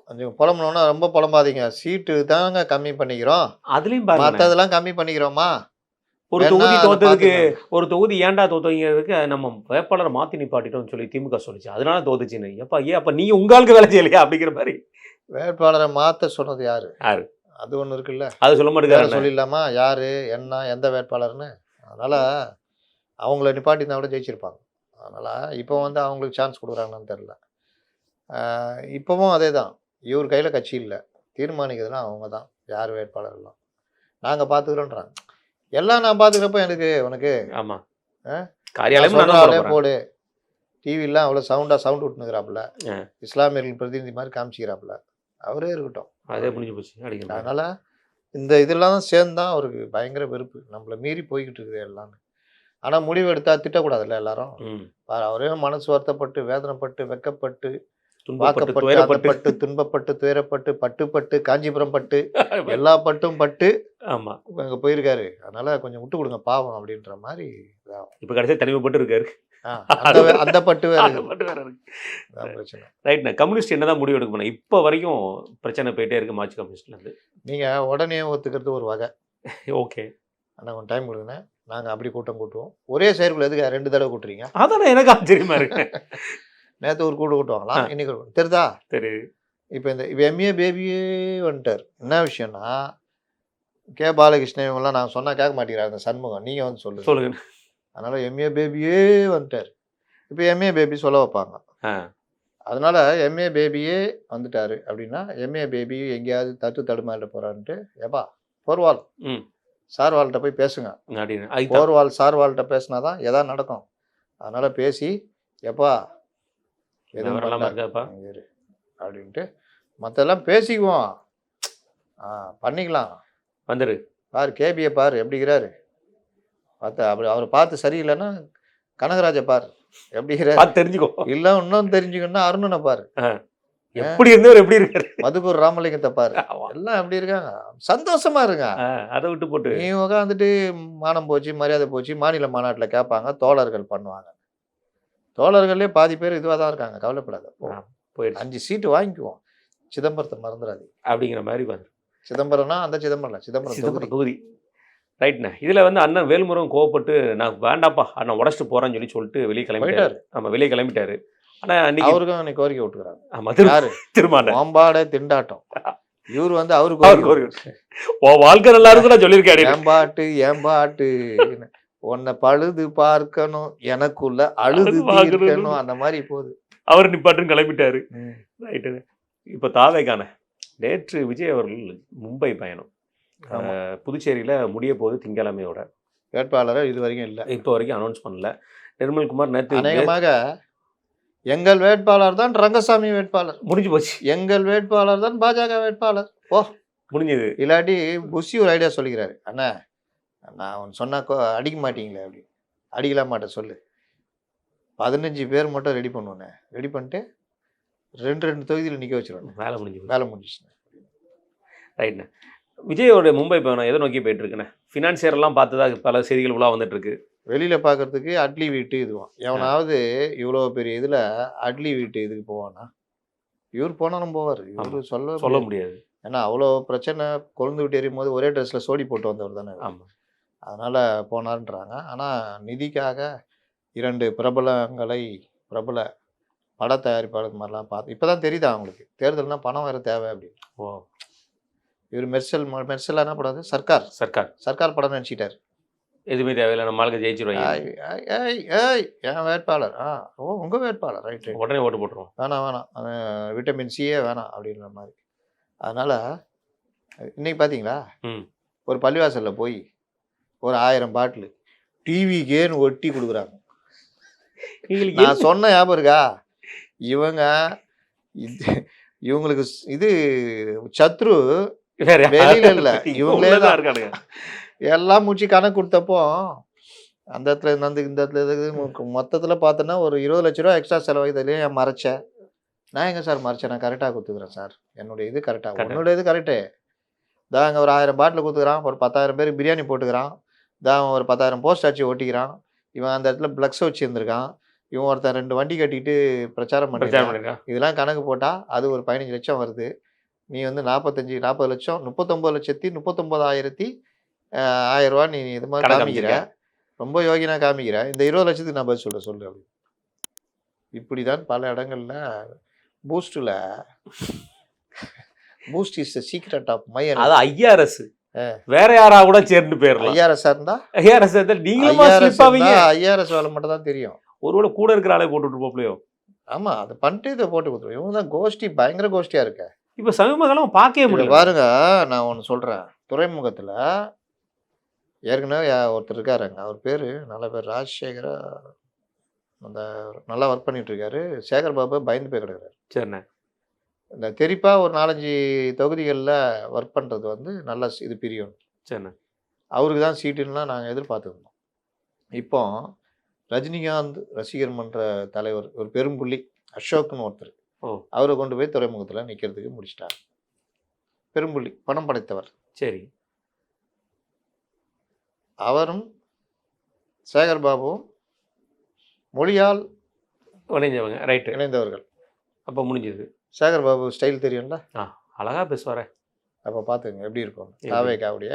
கொஞ்சம் புலம்புனோன்னா ரொம்ப புலம்பாதீங்க, சீட்டு தாங்க கம்மி பண்ணிக்கிறோம், அதுலயும் பாருங்க, மற்றதெல்லாம் கம்மி பண்ணிக்கிறோமா, ஒரு வேணா தொகுதி அதை தோத்ததுக்கு பார்த்துக்கலாம். ஒரு தொகுதி ஏன்டா தோத்தவங்கிறதுக்கு நம்ம வேட்பாளரை மாத்தி நிப்பாட்டிட்டோம்னு சொல்லி திமுக சொல்லிச்சு, அதனால தோத்துச்சுன்னு. எப்பா ஏன் அப்ப நீங்க உங்களுக்கு வேலை செய்யலையா அப்படிங்கிற மாதிரி. வேட்பாளரை மாற்ற சொன்னது யாரு? யாரு? அது ஒன்று இருக்குல்ல, அது சொல்ல வேற மாட்டேங்கிறாங்க. சொல்லிடலாமா யாரு என்ன எந்த வேட்பாளர்னு? அதனால் அவங்கள நிப்பாட்டினா கூட ஜெயிச்சிருப்பாங்க. அதனால் இப்போ வந்து அவங்களுக்கு சான்ஸ் கொடுக்குறாங்கன்னு தெரில. இப்போவும் அதே தான், இவர் கையில் கட்சி இல்லை, தீர்மானிக்கிறதுலாம் அவங்க தான், யார் வேட்பாளர்லாம் நாங்கள் பார்த்துக்கிறோன்றாங்க. எல்லாம் நான் பார்த்துக்கிறப்ப எனக்கு உனக்கு ஆமா, ஆ? காரியாலயம் நான் சொல்கிறாலே தான் போறேன். போடு, டிவிலாம் அவ்வளோ சவுண்ட் விட்டுனுக்குறாப்புல, ஆ. இஸ்லாமியர்கள் பிரதிநிதி மாதிரி காமிச்சிக்கிறாப்புல, அவரே இருக்கட்டும். அதே முடிஞ்சு போச்சு அடிக்கணும். அதனால் இந்த இதெல்லாம் சேர்ந்து தான் அவருக்கு பயங்கர வெறுப்பு, நம்மளை மீறி போய்கிட்டு இருக்குது எல்லாமே. ஆனால் முடிவு எடுத்தால் திட்டக்கூடாதுல்ல எல்லாரும். அவரே மனசு வருத்தப்பட்டு வேதனைப்பட்டு வெக்கப்பட்டு துன்பப்பட்டு வாக்கப்பட்டு துயரப்பட்டு அகப்பட்டு துன்பப்பட்டு துயரப்பட்டு பட்டு காஞ்சிபுரம் பட்டு எல்லா பட்டும் பட்டு ஆமா, அங்கே போயிருக்காரு. அதனால கொஞ்சம் விட்டு கொடுங்க பாவம் அப்படின்ற மாதிரி இதாகும். இப்ப கடைசியா தனிமைப்பட்டு இருக்காரு. அந்த பட்டு வேற அந்த இருக்குது. பட்டு வேற இருக்கு. அதான் பிரச்சனை. ரைட்ண்ணா, கம்யூனிஸ்ட் என்னதான் முடிவு எடுக்க போனா இப்ப வரைக்கும் பிரச்சனை போயிட்டே இருக்கு மார்க்சிஸ்ட் கம்யூனிஸ்ட்ல இருந்து. நீங்கள் உடனே ஒத்துக்கிறது ஒரு வகை. ஓகே, ஆனால் கொஞ்சம் டைம் கொடுங்க, நாங்கள் அப்படி கூட்டம் கூட்டுவோம். ஒரே செயற்குள்ள எதுக்கு 2 தடவை கூட்டுறீங்க? அதான் எனக்கு ஆச்சரியமா இருக்கு. நேற்று ஒரு கூட்டுவாங்களா, இன்னைக்கு ஒரு தெரியுதா? சரி, இப்போ எம்ஏ பேபியே வந்துட்டார். என்ன விஷயம்னா, கே பாலகிருஷ்ணன் இவங்கெல்லாம் நான் சொன்னால் கேட்க மாட்டேங்கிறார் அந்த சண்முகம், நீங்கள் வந்து சொல்லுங்க. அதனால் எம்ஏ பேபியே வந்துட்டார். இப்போ எம்ஏ பேபி சொல்ல வைப்பாங்க. ஆ. அதனால் எம்ஏ பேபியே வந்துட்டார் அப்படின்னா எம்ஏ பேபி எங்கேயாவது தடுமாறிட போகிறான்ட்டு, ஏப்பா போர்வால் சார்வால்கிட்ட போய் பேசுங்க. அப்படின்னு அதுதான். போர்வால் சார்வால்கிட்ட பேசினா தான் எதாவது நடக்கும். அதனால் பேசி எப்பா எதுவும் வரலாமா பண்ணல இருக்காப்பா? இரு அப்படின்ட்டு மற்றெல்லாம் பேசிக்குவோம், பண்ணிக்கலாம். வந்துரு. பாரு கேபியை பாரு எப்படிங்கிறாரு, பார்த்து அப்படி அவரை பார்த்து சரியில்லைன்னா கனகராஜை பாரு எப்படிங்கிறாரு, பார்த்து தெரிஞ்சுக்கோ. இல்லை இன்னும் தெரிஞ்சுக்கணும்னா அருணனை பாரு, எப்படி இருந்தவர் எப்படி இருக்காரு, மதுக்கூர் ராமலிங்கத்தை பாரு, ஆமா. எல்லாம் எப்படி இருக்காங்க, சந்தோஷமா இருங்க. அதை விட்டு போட்டு நீ உட்காந்துட்டு மானம் போச்சு மரியாதை போச்சு மாநில மாநாட்டில் கேட்பாங்க, தோழர்கள் பண்ணுவாங்க. தோழர்களே பாதி பேர் இதுவாக தான் இருக்காங்க, கவலைப்படாத. போயிடுச்சு 5 சீட்டு வாங்கிக்குவோம், சிதம்பரத்தை மறந்துடாது. அப்படிங்கிற மாதிரி பாரு. சிதம்பரம்னா அந்த சிதம்பரம் இல்லை, சிதம்பரம் தொகுதி. தொகுதி. ரைட்ண்ணே, இதுல வந்து அண்ணன் வேல்முருகன் கோவப்பட்டு நான் வேண்டாப்பா அண்ணன் உடச்சிட்டு போறேன்னு சொல்லிட்டு வெளியே கிளம்பிட்டாரு. ஆமா, வெளியே கிளம்பிட்டாரு. ஆனா அன்னைக்கு அவருக்கும் அன்னைக்கு கோரிக்கை விட்டுக்கிறாங்க. ஆமா, யாரு? திரும்ப மாம்பாடை திண்டாட்டம். இவர் வந்து அவருக்கு வாழ்க்கை நல்லா இருக்குன்னு சொல்லியிருக்காரு. ஏம்பாட்டு உன்னை பழுது பார்க்கணும் எனக்குள்ள அழுது தீர்க்கணும், அந்த மாதிரி போகுது. அவர் நிப்பாட்டுன்னு கிளம்பிட்டாரு. ரைட்டு. இப்போ தாவேக்கான நேற்று விஜய் அவர்கள் மும்பை பயணம் புதுச்சேரியில முடிய போகுது திங்கட்கிழமையோட. வேட்பாளரை இது வரைக்கும் இல்லை, இப்போ வரைக்கும் அனௌன்ஸ் பண்ணல. நிர்மல்குமார் நேற்று அநேகமாக எங்கள் வேட்பாளர் தான் ரங்கசாமி வேட்பாளர், முடிஞ்சு போச்சு. எங்கள் வேட்பாளர் தான் பாஜக வேட்பாளர், ஓ முடிஞ்சது. இல்லாட்டி புஷி ஒரு ஐடியா சொல்லிக்கிறாரு, அண்ணா நான் ஒன்று சொன்னா அடிக்க மாட்டீங்களே அப்படி, அடிக்கலாம் மாட்டேன் சொல்லு, 15 பேர் மட்டும் ரெடி பண்ணுவேண்ணே, ரெடி பண்ணிட்டு 2 தொகுதியில் நிற்க வச்சிருவேன், வேலை முடிஞ்சு வேலை முடிஞ்சிச்சுண்ணே. ரைட்ண்ணே, விஜயோட மும்பை பயணம் எதை நோக்கி போயிட்டு இருக்குண்ணே? ஃபினான்சியரெல்லாம் பார்த்ததா பல செய்திகள் உலா வந்துட்டு இருக்கு. வெளியில் பார்க்கறதுக்கு அட்லி வீட்டு இதுவான், எவனாவது இவ்வளோ பெரிய இதில் அட்லி வீட்டு இதுக்கு போவானா? இவர் போனாலும் போவார், இவர் சொல்ல முடியாது. ஏன்னா அவ்வளோ பிரச்சனை, கொழுந்து விட்டு எறியும் போது ஒரே ட்ரெஸ்ஸில் சோடி போட்டு வந்தவர் தானே. ஆமாம், அதனால் போனார்ன்றாங்க. ஆனால் நிதிக்காக 2 பிரபல பட தயாரிப்பாளர் மாதிரிலாம் பார்த்து இப்போ தான் தெரியுதா அவங்களுக்கு, தேர்தல்னா பணம் வேறு தேவை அப்படின்னு. ஓ, இவர் மெர்சல் என்ன படம், சர்க்கார் படம் நினச்சிட்டார். எதுவுமே தேவையில்லை, நம்ம ஆளுக்கு ஜெயிச்சிருவாங்க. என் வேட்பாளர், ஓ உங்கள் வேட்பாளர், ரைட்டு, உடனே ஓட்டு போட்டுருவோம், வேணாம் விட்டமின் சியே வேணாம் அப்படின்ற மாதிரி. அதனால் இன்னைக்கு பார்த்தீங்களா, ஒரு பள்ளிவாசலில் போய் ஒரு 1000 பாட்டில் டிவிக்கேன்னு ஒட்டி கொடுக்குறாங்க. நான் சொன்ன ஞாபகம் இருக்கா, இவங்களுக்கு இது சத்ரு வெளியில இல்ல, இவங்களே தான் இருக்காங்க. எல்லாம் முடிச்சு கணக்கு கொடுத்தப்போ அந்த இடத்துல இந்த இடத்துல மொத்தத்தில் பார்த்தோன்னா ஒரு 20 லட்ச ரூபா எக்ஸ்ட்ரா செலவாகுதுலேயே என் மறைச்சேன். நான் எங்கே சார் மறைச்சேன், நான் கரெக்டாக கொடுத்துக்கிறேன் சார், என்னுடைய இது கரெக்டாக, உன்னோட இது கரெக்டு, அங்கே ஒரு 1000 பாட்டில் கொடுத்துக்கிறான், ஒரு 10,000 பேருக்கு பிரியாணி போட்டுக்கிறான், அவன் ஒரு 10,000 போஸ்ட் அடிச்சு ஒட்டிக்கிறான், இவன் அந்த இடத்துல ஃப்ளக்ஸ் வச்சுருந்துருக்கான், இவன் ஒருத்தன் 2 வண்டி கட்டிக்கிட்டு பிரச்சாரம் பிரச்சாரம் பண்ணியிருக்கான். பண்ணிருக்கா? இதெல்லாம் கணக்கு போட்டால் அது ஒரு 15 லட்சம் வருது. நீ வந்து 40 லட்சம் 39,39,000 ரூபா நீ இது மாதிரி கணக்கு காமிக்கிற. அமைச்சிருக்க. ரொம்ப யோகினா காமிக்கிற. இந்த 20 லட்சத்துக்கு நான் பதில் சொல்றேன் சொல்லு அப்படி. இப்படிதான் பல இடங்கள்ல பூஸ்ட்ல boost is the secret of my அது ஐஆர்எஸ். வேற யாரா கூட சேர்ந்து போயிடலாம். ஐஆர்எஸ் இருந்தா ஐஆர்எஸ் நீங்களும் ஸ்லிப் ஆவீங்க. ஐஆர்எஸ் வேலை மட்டும் தான் தெரியும். ஒருவேளை கூட இருக்கிற ஆளே போட்டுட்டு போப்லையோ. ஆமா, அது பண்ணிட்டு இதை போட்டு கொடுத்துருவோம். இவங்க தான் கோஷ்டி, பயங்கர கோஷ்டியா இருக்க. இப்ப சமீப காலம் பார்க்கவே முடியல. பாருங்க, நான் ஒன்று சொல்றேன். துறைமுகத்துல ஏற்கனவே ஒருத்தர் இருக்காருங்க, அவர் பேரு நல்ல பேர் ராஜசேகர, அந்த நல்லா ஒர்க் பண்ணிட்டு இருக்காரு. சேகர் பாபு பயந்து போய் கிடக்குறாரு. சரிண்ணே. இந்த தெரிப்பா ஒரு 4-5 தொகுதிகளில் ஒர்க் பண்ணுறது வந்து நல்ல இது பிரியும். சரிண்ணே. அவருக்கு தான் சீட்டுலாம் நாங்கள் எதிர்பார்த்துருந்தோம். இப்போ ரஜினிகாந்த் ரசிகர் மன்ற தலைவர் ஒரு பெரும்புள்ளி அசோக்னு ஒருத்தர், அவரை கொண்டு போய் துறைமுகத்தில் நிற்கிறதுக்கு முடிச்சிட்டார். பெரும்புள்ளி, பணம் படைத்தவர். சரி. அவரும் சேகர் பாபுவும் மொழியால் இணைஞ்சவங்க. ரைட்டு. இணைந்தவர்கள். அப்போ முடிஞ்சது. சேகர் பாபு ஸ்டைல் தெரியும்ல, அழகா பேசுவார. அப்போ பார்த்துங்க எப்படி இருக்கும் தாவேகாவுடைய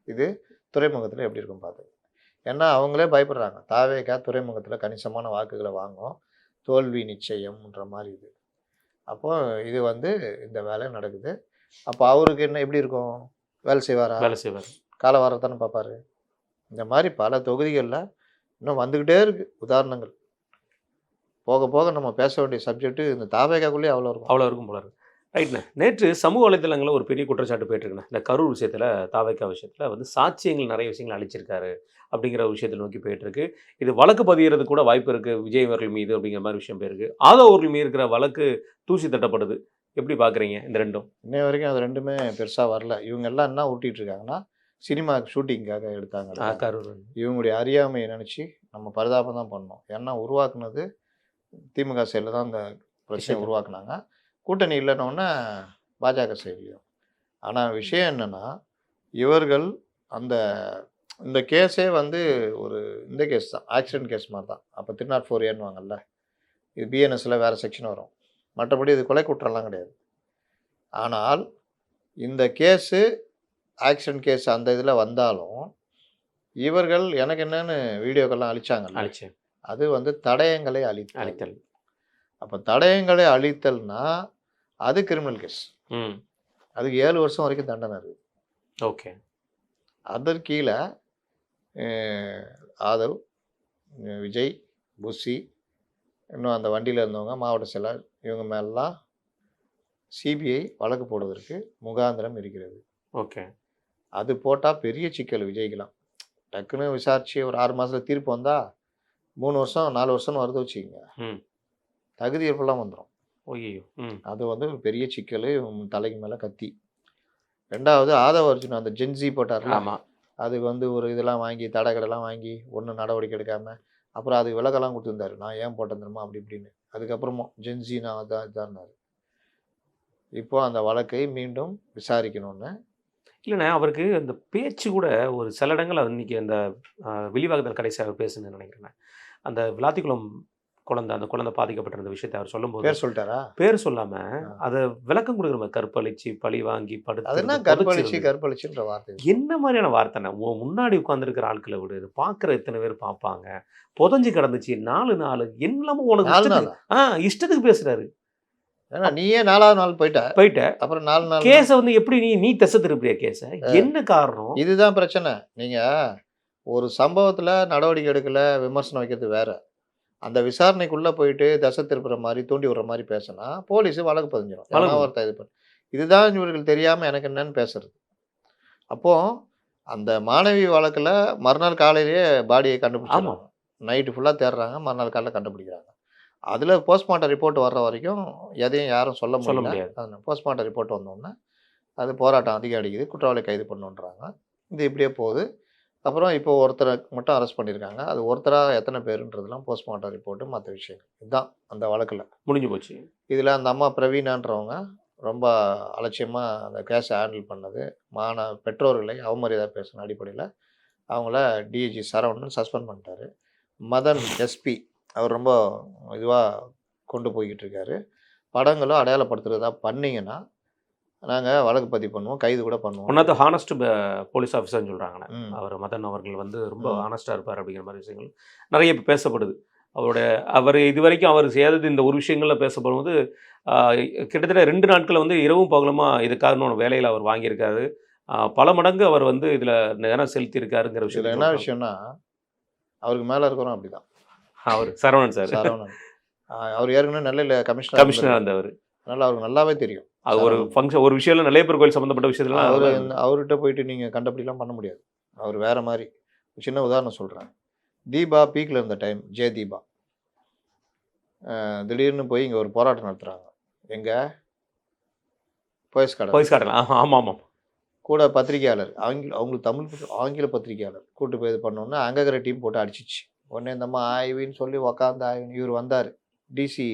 இது துறைமுகத்தில் எப்படி இருக்கும் பார்த்துங்க. ஏன்னா அவங்களே பயப்படுறாங்க, தாவேகா துறைமுகத்தில் கணிசமான வாக்குகளை வாங்கும், தோல்வி நிச்சயம்ன்ற மாதிரி இது. அப்போ இது வந்து இந்த வேலை நடக்குது. அப்போ அவருக்கு என்ன எப்படி இருக்கும், வேலை செய்வாரா? வேலை செய்வார். கால வாரத்தானே பார்ப்பாரு. இந்த மாதிரி பல தொகுதிகளில் இன்னும் வந்துக்கிட்டே இருக்குது உதாரணங்கள். போக போக நம்ம பேச வேண்டிய சப்ஜெக்ட்டு இந்த தாவேகாக்குள்ளேயே அவ்வளோ இருக்கும் போல இருக்கு. ரைட்ண்ணே. நேற்று சமூக வலைதளங்களில் ஒரு பெரிய குற்றச்சாட்டு போயிட்டுருக்குண்ணே. இந்த கரூர் விஷயத்தில், தாவேகா விஷயத்தில் வந்து சாட்சியங்கள் நிறைய விஷயங்கள் அழிச்சிருக்காரு அப்படிங்கிற விஷயத்தை நோக்கி போயிட்டுருக்கு. இது வழக்கு பதிகிறது கூட வாய்ப்பு இருக்குது விஜய் அவர்கள் மீது அப்படிங்கிற மாதிரி விஷயம் போயிருக்கு. ஆதவ் அவர்கள் மீது இருக்கிற வழக்கு தூசி தட்டப்படுது. எப்படி பார்க்குறீங்க இந்த ரெண்டும்? இன்னை வரைக்கும் அது ரெண்டுமே பெருசாக வரல. இவங்க எல்லாம் என்ன ஊட்டிகிட்டு இருக்காங்கன்னா, சினிமா ஷூட்டிங்காக எடுத்தாங்க. கரூர் இவங்களுடைய அறியாமையை நினச்சி நம்ம பரிதாபம் தான் பண்ணோம். ஏன்னா உருவாக்குனது திமுக சைடில் தான் அந்த பிரச்சனை உருவாக்குனாங்க. கூட்டணி இல்லைன்னொன்னே பாஜக சைட்லையும். ஆனால் விஷயம் என்னென்னா, இவர்கள் அந்த இந்த கேஸே வந்து ஒரு இந்த கேஸ் தான், ஆக்சிடென்ட் கேஸ் மாதிரி தான். அப்போ 304 ஏன்னுவாங்கல்ல, இது பிஎன்எஸ்ல வேறு செக்ஷன் வரும். மற்றபடி இது கொலை குற்றம்லாம் கிடையாது. ஆனால் இந்த கேஸு ஆக்சிடென்ட் கேஸ் அந்த இதில் வந்தாலும் இவர்கள் எனக்கு என்னென்னு வீடியோக்கெல்லாம் அழிச்சாங்க. அது வந்து தடயங்களை அழித்தல். அப்போ தடயங்களை அழித்தல்னா அது கிரிமினல் கேஸ். அதுக்கு 7 வருஷம் வரைக்கும் தண்டனை இருக்குது. ஓகே. அதற்கு கீழே ஆதவ், விஜய், புஷி, இன்னும் அந்த வண்டியில் இருந்தவங்க, மாவட்ட செயலர், இவங்க மேலாம் சிபிஐ வழக்கு போடுவதற்கு முகாந்திரம் இருக்கிறது. ஓகே. அது போட்டால் பெரிய சிக்கல் விஜய்க்கெலாம். டக்குன்னு விசாரித்து ஒரு 6 மாதத்தில் தீர்ப்பு வந்தால் 3 வருஷம் 4 வருஷம்னு வருது வச்சுக்கோங்க, தகுதி எப்பெல்லாம் வந்துடும். அது வந்து ஒரு பெரிய சிக்கல், தலைக்கு மேலே கத்தி. ரெண்டாவது ஆதவ அர்ஜுன் அந்த ஜென்சி போட்டார்ல, அதுக்கு வந்து ஒரு இதெல்லாம் வாங்கி தடகடெல்லாம் வாங்கி ஒன்றும் நடவடிக்கை எடுக்காமல் அப்புறம் அதுக்கு விலகெல்லாம் கொடுத்துருந்தாரு. நான் ஏன் போட்டேன் தெரியுமா அப்படி இப்படின்னு. அதுக்கப்புறமா ஜென்சி நான் இதாருந்தார். இப்போ அந்த வழக்கை மீண்டும் விசாரிக்கணும்னு. இல்லைண்ணே, அவருக்கு அந்த பேச்சு கூட ஒரு சில இடங்கள் இன்றைக்கி அந்த வெளிவாகத்தில் கடைசியாக பேசுன்னு நினைக்கிறேன். அந்த விளாத்திக்குளம் குழந்தை, அந்த குழந்தை பாதிக்கப்பட்டிருந்த விஷயத்தை அவர் சொல்லும்போது பேர் சொல்லிட்டாரா? பேர் சொல்லாமல் அதை விளக்கம் கொடுக்குற மாதிரி கற்பழிச்சு பழி வாங்கி படுத்து. கற்பழிச்சுன்ற வார்த்தை என்ன மாதிரியான வார்த்தைண்ணே? முன்னாடி உட்காந்துருக்கிற ஆட்களை விடு, இது பார்க்குற எத்தனை பேர் பார்ப்பாங்க, புதஞ்சு கிடந்துச்சு 4 நாள் என்னமோ உனக்கு இஷ்டத்துக்கு பேசுகிறாரு. ஏன்னா நீயே 4ஆவது நாள் போயிட்ட அப்புறம் 4 நாள் கேஸை வந்து எப்படி நீ திசை திருப்பிய கேஸை? என்ன காரணம்? இதுதான் பிரச்சனை. நீங்கள் ஒரு சம்பவத்தில் நடவடிக்கை எடுக்கலை, விமர்சனம் வைக்கிறது வேற. அந்த விசாரணைக்குள்ளே போயிட்டு தசை திருப்புற மாதிரி தூண்டி விடுற மாதிரி பேசினா போலீஸு வழக்கு பதிஞ்சிடும். ஒருத்தர் இது பண்ணு. இதுதான் இவர்கள் தெரியாமல் எனக்கு என்னன்னு பேசுறது. அப்போது அந்த மாணவி வழக்கில் மறுநாள் காலையிலேயே பாடியை கண்டுபிடிச்சாங்க. நைட்டு ஃபுல்லாக தேடுறாங்க, மறுநாள் காலையில் கண்டுபிடிக்கிறாங்க. அதில் போஸ்ட்மார்ட்டம் ரிப்போர்ட் வர்ற வரைக்கும் எதையும் யாரும் சொல்ல முடியாது. போஸ்ட்மார்ட்டம் ரிப்போர்ட் வந்தோடனே அது போராட்டம் அதிகம் அடிக்குது, குற்றவாளி கைது பண்ணுன்றாங்க. இது இப்படியே போகுது. அப்புறம் இப்போ ஒருத்தரை மட்டும் அரெஸ்ட் பண்ணியிருக்காங்க. அது ஒருத்தராக எத்தனை பேருன்றதுலாம் போஸ்ட்மார்ட்டம் ரிப்போர்ட்டு மற்ற விஷயம். இதுதான் அந்த வழக்கில் முடிஞ்சு போச்சு. இதில் அந்த அம்மா பிரவீனான்றவங்க ரொம்ப அலட்சியமாக அந்த கேஸை ஹேண்டில் பண்ணது, பெற்றோர்களை அவமரியாதை பேசின அடிப்படையில் அவங்கள டிஐஜி சரவணன் சஸ்பெண்ட் பண்ணிட்டாரு. மதன் எஸ்பி அவர் ரொம்ப இதுவாக கொண்டு போய்கிட்டு இருக்காரு. படங்களும் அடையாளப்படுத்துறதா பண்ணீங்கன்னா, நாங்கள் வழக்கு பதிவு பண்ணுவோம், கைது கூட பண்ணுவோம். One of the honest police ஆஃபீஸர்னு சொல்கிறாங்கண்ணே. ம். அவர் மதன் அவர்கள் வந்து ரொம்ப ம். ஹானஸ்ட்டாக இருப்பார் அப்படிங்கிற மாதிரி விஷயங்கள் நிறைய இப்போ பேசப்படுது. அவர் இதுவரைக்கும் அவர் செய்யாதது இந்த ஒரு விஷயங்கள்ல பேசப்படும்போது கிட்டத்தட்ட 2 நாட்கள் வந்து இரவும் பகலுமா இதுக்கான வேலையில் அவர் வாங்கியிருக்காரு. பல மடங்கு அவர் வந்து இதில் நேரம் செலுத்தியிருக்காருங்கிற இதில் விஷயம் என்ன விஷயம்னா, அவருக்கு மேலே இருக்கிறோம் அப்படிதான். அவர் சரவணன் சார் சரவணன் அவர் ஏற்கனவே நெல்லையில் கமிஷனர் இருந்தவர். அதனால் அவருக்கு நல்லாவே தெரியும். அது ஒரு ஃபங்க்ஷன் ஒரு விஷயம் நல்ல பேர் கோயில் சம்மந்தப்பட்ட விஷயத்துலாம் அவர்கிட்ட போயிட்டு நீங்கள் கண்டபடிலாம் பண்ண முடியாது. அவர் வேறு மாதிரி. சின்ன உதாரணம் சொல்கிறேன். தீபா பீக்கில் இருந்த டைம், தீபா திடீர்னு போய் இங்கே ஒரு போராட்டம் நடத்துகிறாங்க. எங்கே? போயஸ் காட்டலாம். ஆமாம் ஆமாம். கூட பத்திரிகையாளர் அவங்களுக்கு ஆங்கில பத்திரிகையாளர் கூட்டு போய் இது பண்ணோன்னே அங்கே இருக்கிற டீம் போட்டு அடிச்சிச்சு. உடனே இந்த அம்மா ஆய்வின்னு சொல்லி உக்காந்து ஆய்வின்னு இவர் வந்தார். டிசி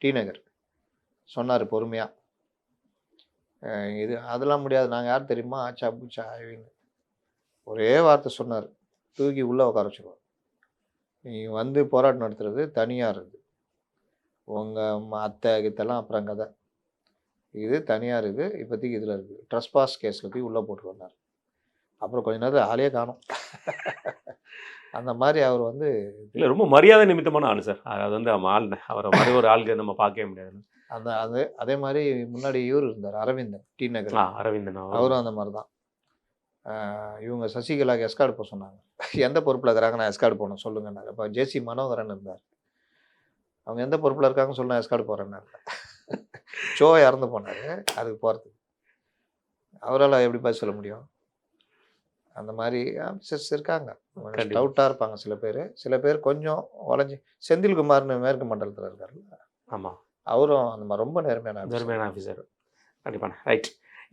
டி நகர் சொன்னார் பொறுமையாக, இது அதெல்லாம் முடியாது, நாங்கள் யார் தெரியுமா, ஆச்சா பூச்சா ஆய்வின்னு ஒரே வார்த்தை சொன்னார். தூக்கி உள்ளே உட்கார வச்சுருவோம். நீ வந்து போராட்டம் நடத்துறது தனியாக இருக்குது, உங்கள் அத்தை கித்தெல்லாம் அப்புறம் கதை, இது தனியாக இருக்குது, இப்போதைக்கு இதில் இருக்குது, ட்ரெஸ்பாஸ் கேஸில் போய் உள்ளே போட்டு வந்தார். அப்புறம் கொஞ்ச நேரம் ஆளே காணும். அந்த மாதிரி அவர் வந்து இல்லை ரொம்ப மரியாதை நிமித்தமான ஆள் சார். அது வந்து ஆள் அவரை மாதிரி ஒரு ஆளுக்கு நம்ம பார்க்கவே முடியாது. அதே மாதிரி முன்னாடி இவர் இருந்தார் அரவிந்தன் டி நகர். அரவிந்தன் அவரும் அந்த மாதிரி தான். இவங்க சசிகலாவுக்கு எஸ்கார்டு போக சொன்னாங்க. எந்த பொறுப்பில் இருக்கிறாங்க, நான் எஸ்கார்டு போகணும் சொல்லுங்கன்னாரு. அப்போ ஜேசி மனோகரன் இருந்தார். அவங்க எந்த பொறுப்பில் இருக்காங்கன்னு சொல்லி நான் எஸ்கார்டு போகிறேன்னாரு. ஷோ இறந்து போனார் அதுக்கு போகிறதுக்கு. அவரால் எப்படி பதில் சொல்ல முடியும்? அந்த மாதிரி ஆஃபீஸர்ஸ் இருக்காங்க. டவுட்டாக இருப்பாங்க சில பேர் கொஞ்சம் உடஞ்சி. செந்தில்குமார்னு மேற்கு மண்டலத்தில் இருக்காருல்ல, ஆமாம், அவரும் அந்த மாதிரி ரொம்ப நேர்மையான ஆஃபீஸர். கண்டிப்பாக. ரைட்.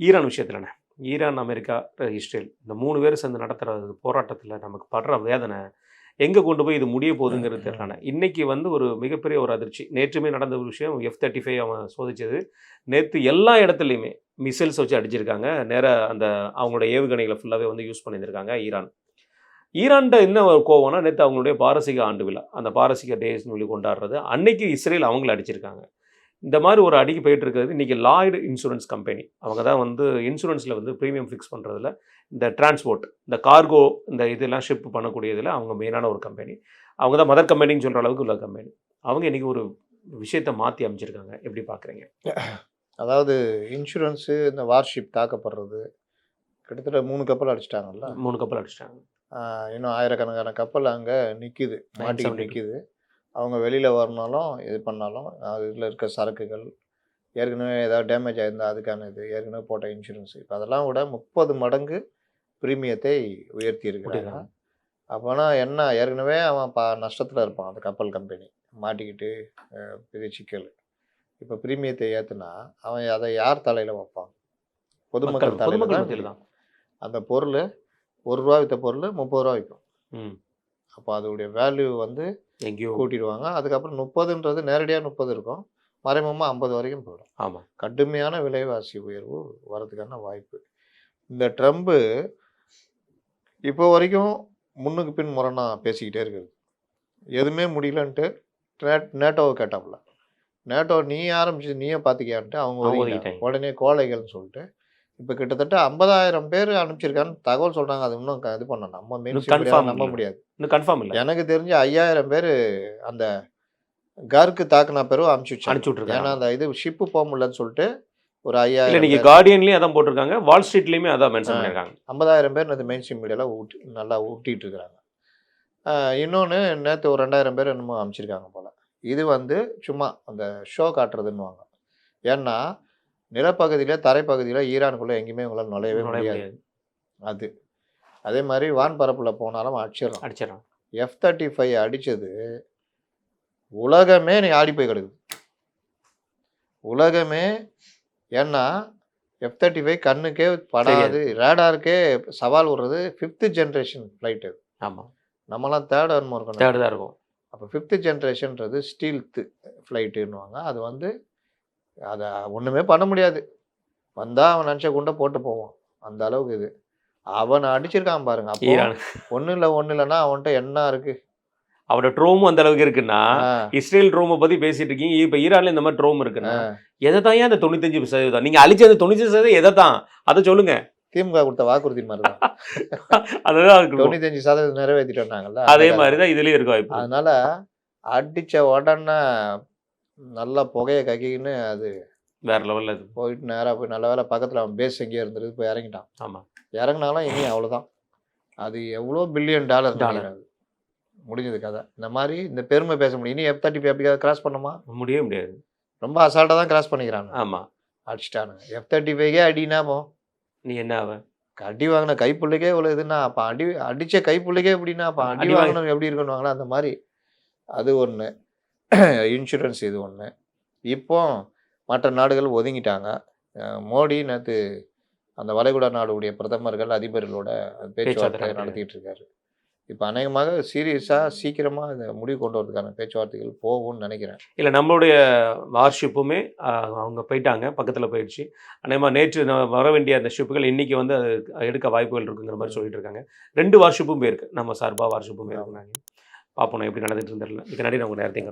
ஈரான் விஷயத்தில் ஈரான் அமெரிக்கா இஸ்ரேல் இந்த 3 பேர் சேர்ந்து நடத்துகிற போராட்டத்தில் நமக்கு படுற வேதனை எங்கே கொண்டு போய் இது முடிய போகுதுங்கிறது தெரியல. இன்றைக்கி வந்து ஒரு மிகப்பெரிய ஒரு அதிர்ச்சி. நேற்றுமே நடந்த ஒரு விஷயம், F-35 அவன் சோதித்தது. நேற்று எல்லா இடத்துலையுமே மிசைல்ஸ் வச்சு அடிச்சிருக்காங்க. நேராக அந்த அவங்களோட ஏவுகணைகளை ஃபுல்லாகவே வந்து யூஸ் பண்ணியிருக்காங்க ஈரான்கிட்ட என்ன ஒரு கோவம்னா, நேற்று அவங்களுடைய பாரசீக ஆண்டு விழா, அந்த பாரசீக டேஸ்னு சொல்லி கொண்டாடுறது, அன்னைக்கு இஸ்ரேல் அவங்கள அடிச்சிருக்காங்க. இந்த மாதிரி ஒரு அடிக்கு போயிட்டு இருக்கிறது. இன்றைக்கி லாய்டு இன்சூரன்ஸ் கம்பெனி அவங்க தான் வந்து இன்சூரன்ஸில் வந்து ப்ரீமியம் ஃபிக்ஸ் பண்ணுறதுல, இந்த டிரான்ஸ்போர்ட், இந்த கார்கோ, இந்த இதெல்லாம் ஷிப் பண்ணக்கூடியதில் அவங்க மெயினான ஒரு கம்பெனி. அவங்க தான் மதர் கம்பெனின்னு சொல்கிற அளவுக்கு உள்ள கம்பெனி. அவங்க இன்றைக்கி ஒரு விஷயத்தை மாற்றி அமைச்சிருக்காங்க. எப்படி பார்க்குறீங்க? அதாவது இன்சூரன்ஸு, இந்த வார்ஷிப் தாக்கப்படுறது, கிட்டத்தட்ட 3 கப்பல் அடிச்சிட்டாங்கல்ல. 3 கப்பல் அடிச்சிட்டாங்க. இன்னும் ஆயிரக்கணக்கான கப்பல் அங்கே நிற்கிது, மாட்டிக்கிட்டு நிற்கிது. அவங்க வெளியில் வரனாலும் இது பண்ணாலும் அதில் இருக்க சரக்குகள் ஏற்கனவே ஏதாவது டேமேஜ் ஆகிருந்தால் அதுக்கான இது ஏற்கனவே போட்ட இன்சூரன்ஸ் இப்போ அதெல்லாம் விட 30 மடங்கு ப்ரீமியத்தை உயர்த்தி இருக்கிறாங்க. அப்போனா என்ன, ஏற்கனவே அவன் நஷ்டத்தில் இருப்பான் அந்த கப்பல் கம்பெனி, மாட்டிக்கிட்டு பெரிய சிக்கல். இப்போ ப்ரீமியத்தை ஏற்றுனா அவன் அதை யார் தலையில் வைப்பான்? பொதுமக்கள் தலையில் தான். அந்த பொருள் ₹1 விற்ற பொருள் ₹30 விற்கும். அப்போ அதோடைய வேல்யூ வந்து எங்கேயோ கூட்டிடுவாங்க. அதுக்கப்புறம் 30ன்றது நேரடியாக 30 இருக்கும், மறைமுகமாக 50 வரைக்கும் போயிடும். ஆமாம், கடுமையான விலைவாசி உயர்வு வரதுக்கான வாய்ப்பு. இந்த ட்ரம்ப்பு இப்போ வரைக்கும் முன்னுக்கு பின் முரணா பேசிக்கிட்டே இருக்குது. எதுவுமே முடியலன்ட்டு நேட்டோவை கேட்டாப்புல. நேட்டோ நீ ஆரம்பிச்சு நீயே பார்த்துக்கியான்ட்டு அவங்க உடனே கோழைகள்னு சொல்லிட்டு இப்போ கிட்டத்தட்ட 50,000 பேர் அனுப்பிச்சிருக்கான்னு தகவல் சொல்கிறாங்க. அது இன்னும் இது பண்ண நம்ம நம்ப முடியாது. இன்னும் கன்ஃபார்ம் இல்லை. எனக்கு தெரிஞ்சு 5,000 பேர் அந்த கருக்கு தாக்குனா பேரும் அனுப்பிச்சு விட்ருக்காங்க. ஏன்னா அந்த இது ஷிப்பு போக முடியலன்னு சொல்லிட்டு ஒரு 5,000. நீங்கள் கார்டியன்லேயும் அதான் போட்டிருக்காங்க, வால் ஸ்ட்ரீட்லேயுமே அதான் மென்ஷன் பண்ணியிருக்காங்க. 50,000 பேர் இந்த மெயின் ஸ்ட்ரீம் மீடியாவில் நல்லா ஊட்டிகிட்டு இருக்கிறாங்க. இன்னொன்று நேற்று ஒரு 2,000 பேர் என்னமோ அனுப்பிச்சிருக்காங்க போல். இது வந்து சும்மா அந்த ஷோ காட்டுறதுன்னுவாங்க. ஏன்னா நிலப்பகுதியில் தரைப்பகுதியில் ஈரானுக்குள்ளே எங்கேயுமே உங்களால் நுழையவே முடியாது. அதே மாதிரி வான்பரப்பில் போனாலும் அடிச்சிடறான். F-35 அடித்தது உலகமே நீ ஆடி போய் கிடக்குது, உலகமே. ஏன்னா F-35 கண்ணுக்கே படாது, ரேடாருக்கே சவால் விடுறது 5th ஜென்ரேஷன் ஃப்ளைட்டு. ஆமாம், நம்மலாம் தேர்ட் இருக்கணும், தேர்ட் தான் இருக்கும். அப்போ 5th ஜென்ரேஷன்றது ஸ்டீல்த்து ஃப்ளைட்டுன்னுவாங்க. அது வந்து அதை ஒன்றுமே பண்ண முடியாது. வந்தால் அவன் நினச்ச குண்டை போட்டு போவான். அந்த அளவுக்கு இது. அவனை அடிச்சிருக்கான் பாருங்க. அப்போ ஈரான் ஒன்றும் இல்லைன்னா அவன்கிட்ட என்ன இருக்கு? அவரோட ட்ரோமும் அந்த அளவுக்கு இருக்குன்னா, ஆ, இஸ்ரேல் ட்ரோமை பத்தி பேசிட்டு இருக்கீங்க. இப்ப ஈரான்ல இந்த மாதிரி ட்ரோம் இருக்குன்னா, ஆ. எதை தான் ஏன் அந்த 95% நீங்க அழிச்ச அந்த 95% எதை தான் அதை சொல்லுங்க. திமுக கொடுத்த வாக்குறுதி மாதிரி தான். அதுதான் இருக்கு. 95% நிறைவேற்றிட்டோம்னாங்கல்ல. அதே மாதிரி தான் இதுலயும் இருக்க வாய்ப்பு. அதனால அடிச்ச உடனே நல்லா புகையை கக்கின்னு அது வேற லெவல்ல இது. போயிட்டு நேராக போய் நல்ல வேலை பக்கத்தில் அவன் பேஸ் எங்கேயோ இருந்துருக்கு போய் இறங்கிட்டான். ஆமா. இறங்கினாலும் இனி அவ்வளோதான். அது எவ்வளோ $1 பில்லியன் முடிஞ்சது கதை. இந்த மாதிரி இந்த பெருமை பேச முடியும். இனி F-35 எப்படியாவது கிராஸ் பண்ணுமா? முடியவே முடியாது. ரொம்ப அசால்ட்டாக தான் கிராஸ் பண்ணிக்கிறாங்க. ஆமா. அடிச்சிட்டானுங்க. F-35 அடினா போ நீ என்ன ஆவ? அடி வாங்கின கைப்புள்ளைக்கே இவ்வளோ இதுன்னா அப்போ அடித்த கைப்புள்ளைக்கே எப்படின்னா அப்போ அடி வாங்கினவங்க எப்படி இருக்கணுவாங்களா அந்த மாதிரி. அது ஒன்று. இன்சூரன்ஸ் இது ஒன்று. இப்போ மற்ற நாடுகள் ஒதுங்கிட்டாங்க. மோடி நேற்று அந்த வளைகுடா நாடுடைய பிரதமர்கள் அதிபர்களோட பேச்சுவார்த்தை நடத்திட்டு இருக்காரு. இப்போ அநேகமாக சீரியஸாக சீக்கிரமாக இந்த முடிவு கொண்டு வரதுக்கான பேச்சுவார்த்தைகள் போகும்னு நினைக்கிறேன். இல்லை நம்மளுடைய வார்ஷிப்புமே அவங்க போயிட்டாங்க, பக்கத்தில் போயிடுச்சு. அநேகமாக நேற்று வர வேண்டிய அந்த ஷிப்புகள் இன்னைக்கு வந்து அது எடுக்க வாய்ப்புகள் இருக்குங்கிற மாதிரி சொல்லிட்டு இருக்காங்க. 2 வார்ஷிப்பும் போயிருக்கு. நம்ம சார்பாக வார்ஷிப்பும் இருக்குனாங்க. பார்ப்போம் எப்படி நடந்துட்டு இருந்துடல. இதுக்கு நன்றி. நான் உங்கள் நேரத்தையும்